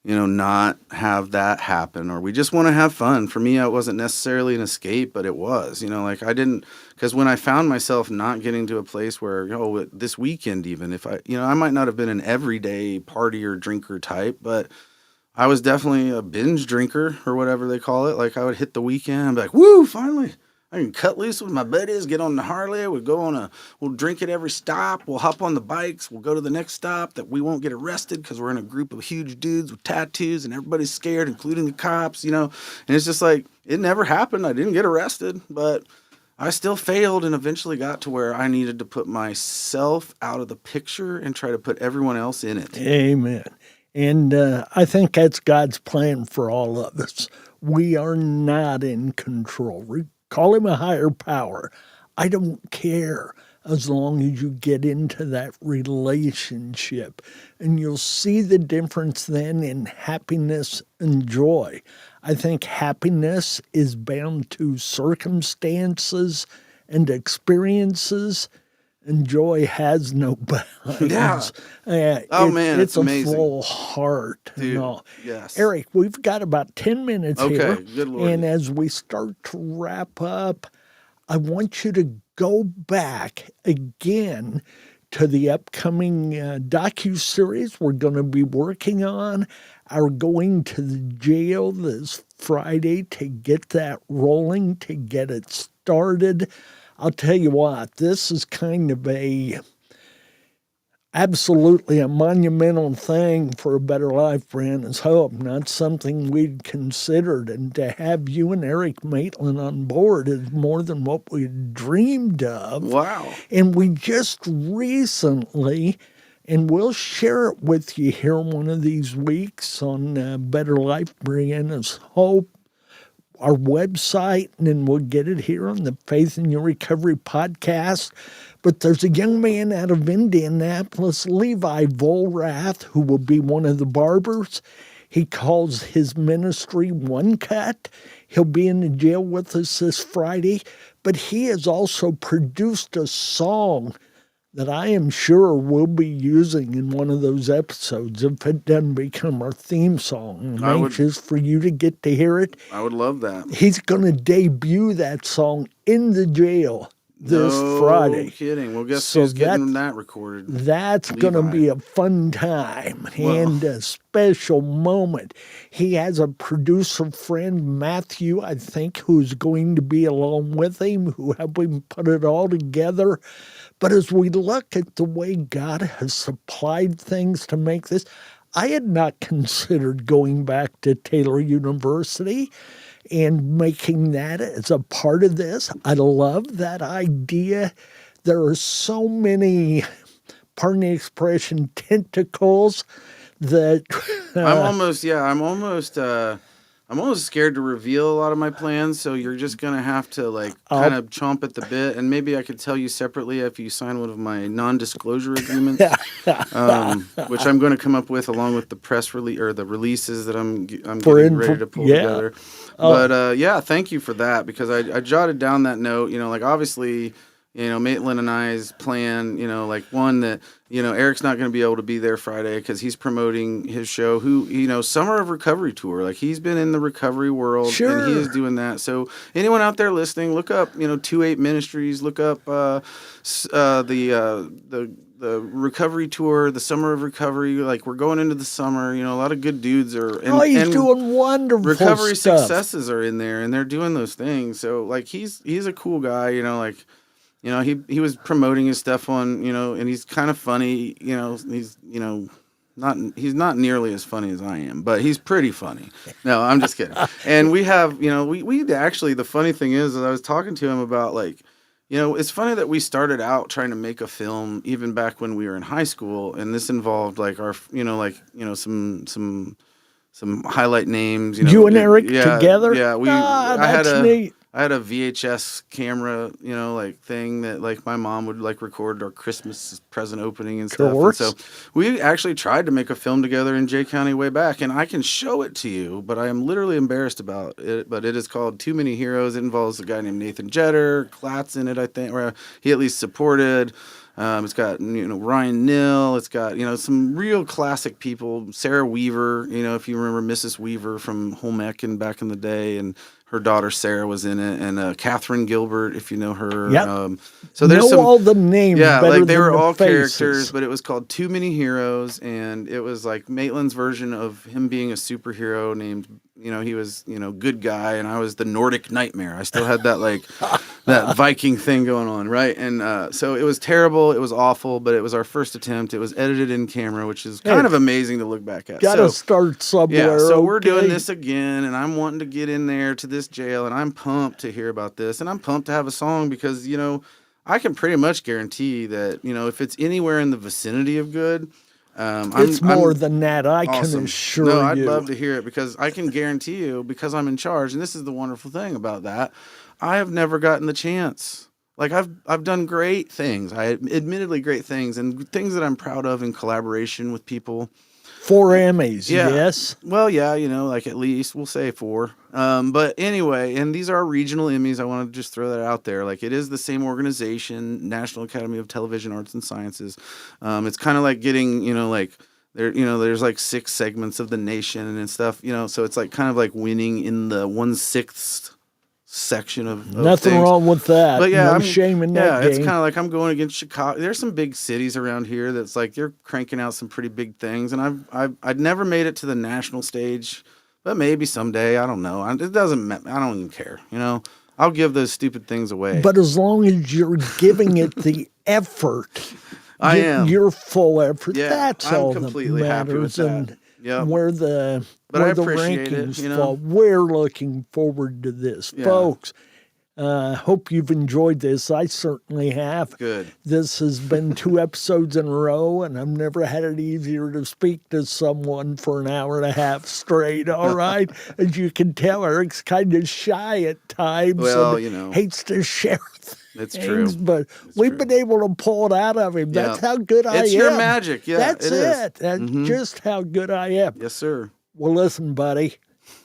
not have that happen, or we just want to have fun. For me, it wasn't necessarily an escape, but it was, like, I didn't, because when I found myself not getting to a place where, this weekend, even if I might not have been an everyday party or drinker type, but I was definitely a binge drinker, or whatever they call it. Like, I would hit the weekend and be like, woo, finally, I can cut loose with my buddies, get on the Harley. We'll drink at every stop. We'll hop on the bikes. We'll go to the next stop that we won't get arrested because we're in a group of huge dudes with tattoos and everybody's scared, including the cops, And it's just like, it never happened. I didn't get arrested, but I still failed and eventually got to where I needed to put myself out of the picture and try to put everyone else in it. Amen. And I think that's God's plan for all of us. We are not in control. Call him a higher power. I don't care as long as you get into that relationship. And you'll see the difference then in happiness and joy. I think happiness is bound to circumstances and experiences, and joy has no bounds. Yeah. Man, it's amazing. A full heart. Dude, no. yes. Eric, we've got about 10 minutes here. Okay, good Lord. And as we start to wrap up, I want you to go back again to the upcoming docuseries we're going to be working on. Our going to the jail this Friday to get that rolling, to get it started. I'll tell you what, this is kind of absolutely a monumental thing for A Better Life, Brianna's Hope, not something we'd considered. And to have you and Eric Maitland on board is more than what we dreamed of. Wow. And we just recently, and we'll share it with you here one of these weeks on Better Life, Brianna's Hope, our website, and then we'll get it here on the Faith in Your Recovery podcast. But there's a young man out of Indianapolis, Levi Volrath, who will be one of the barbers. He calls his ministry One Cut. He'll be in the jail with us this Friday. But he has also produced a song that I am sure we'll be using in one of those episodes if it doesn't become our theme song. I'm anxious for you to get to hear it. I would love that. He's going to debut that song in the jail this Friday. No kidding. Well, guess who's getting that recorded? That's going to be a fun time and a special moment. He has a producer friend, Matthew, I think, who's going to be along with him, who helped him put it all together. But as we look at the way God has supplied things to make this, I had not considered going back to Taylor University and making that as a part of this. I love that idea. There are so many, pardon the expression, tentacles that I'm almost scared to reveal a lot of my plans, so you're just going to have to kind of chomp at the bit, and maybe I could tell you separately if you sign one of my non-disclosure agreements, which I'm going to come up with along with the press release or the releases that I'm getting ready to pull together. But thank you for that, because I jotted down that note, obviously, Maitland and I's plan, one that, Eric's not going to be able to be there Friday because he's promoting his show, Summer of Recovery Tour. He's been in the recovery world, sure, and he is doing that. So anyone out there listening, look up, 28 Ministries, look up the recovery tour, the Summer of Recovery. We're going into the summer, a lot of good dudes are. He's doing wonderful recovery stuff. Successes are in there, and they're doing those things. So he's a cool guy, he was promoting his stuff on, and he's kind of funny, he's not nearly as funny as I am, but he's pretty funny. No, I'm just kidding. And we have, we actually, the funny thing is I was talking to him about it's funny that we started out trying to make a film even back when we were in high school, and this involved our, some highlight names. You and Eric together? Yeah, that's neat. I had a VHS camera, thing that my mom would record our Christmas present opening and stuff. And so we actually tried to make a film together in Jay County way back, and I can show it to you, but I am literally embarrassed about it. But it is called Too Many Heroes. It involves a guy named Nathan Jeter, Klatt's in it, I think, where he at least supported. It's got, Ryan Nill. It's got, some real classic people. Sarah Weaver, if you remember Mrs. Weaver from Home Ec back in the day, and her daughter Sarah was in it, and Catherine Gilbert, if you know her. Yep. So there's all the names. Yeah, they were all faces. characters, but it was called Too Many Heroes, and it was Maitland's version of him being a superhero named he was, good guy, and I was the Nordic nightmare. I still had that like that Viking thing going on, right? And so it was terrible. It was awful, but it was our first attempt. It was edited in camera, which is kind of amazing to look back at. Gotta start somewhere. Yeah, so we're okay? doing this again, and I'm wanting to get in there to this jail, and I'm pumped to hear about this, and I'm pumped to have a song because, I can pretty much guarantee that, if it's anywhere in the vicinity of good, it's more than that. I can assure you. No, I'd love to hear it because I can guarantee you, because I'm in charge, and this is the wonderful thing about that, I have never gotten the chance. Like I've done great things. Admittedly great things and things that I'm proud of in collaboration with people. 4 Emmys, yeah. yes. Well, yeah, like at least we'll say 4. But anyway, and these are regional Emmys. I want to just throw that out there. Like it is the same organization, National Academy of Television Arts and Sciences. It's kind of like getting, there's like 6 segments of the nation and stuff, so it's like kind of like winning in the 1/6 section of nothing things. wrong with that. But yeah, no shame in that game. It's kind of like I'm going against Chicago. There's some big cities around here that's like they're cranking out some pretty big things, and I'd never made it to the national stage, but maybe someday. I don't know. It doesn't. I don't even care. I'll give those stupid things away. But as long as you're giving it the effort, I am your full effort. Yeah, That's I'm all completely that happy with matters. that. Yeah, where the But I where the appreciate it, rankings fall. We're looking forward to this, folks. Hope you've enjoyed this. I certainly have. Good. This has been 2 episodes in a row, and I've never had it easier to speak to someone for an hour and a half straight, all right? As you can tell, Eric's kind of shy at times. Well, and hates to share It's things, true. but we've been able to pull it out of him. That's how good I am. It's your magic. Yeah, That's it is. it. That's just how good I am. Yes, sir. Well, listen, buddy.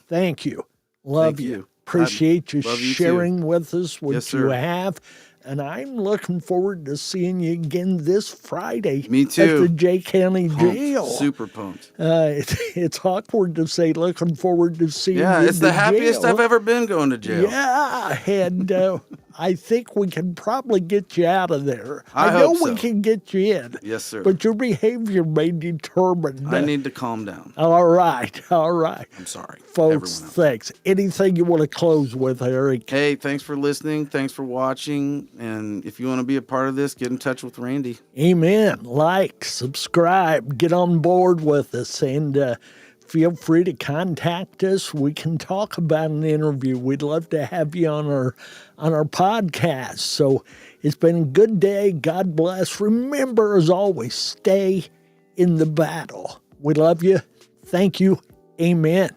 Thank you. Love Thank you. Appreciate you love you sharing with us what Yes, you sir. have. And I'm looking forward to seeing you again this Friday. Me too. At the J County Pumped. Jail. Super pumped. It's awkward to say looking forward to seeing you Yeah, it's in the happiest jail. I've ever been going to jail. Yeah, and I think we can probably get you out of there. I know hope we so. can get you in. Yes, sir. But your behavior may determine. I need to calm down. All right. I'm sorry, Folks, everyone else. thanks. Anything you want to close with, Eric? Hey, thanks for listening. Thanks for watching. And if you want to be a part of this, get in touch with Randy. Amen. Like, subscribe, get on board with us, and feel free to contact us. We can talk about an interview. We'd love to have you on our podcast. So it's been a good day. God bless. Remember, as always, stay in the battle. We love you. Thank you. Amen.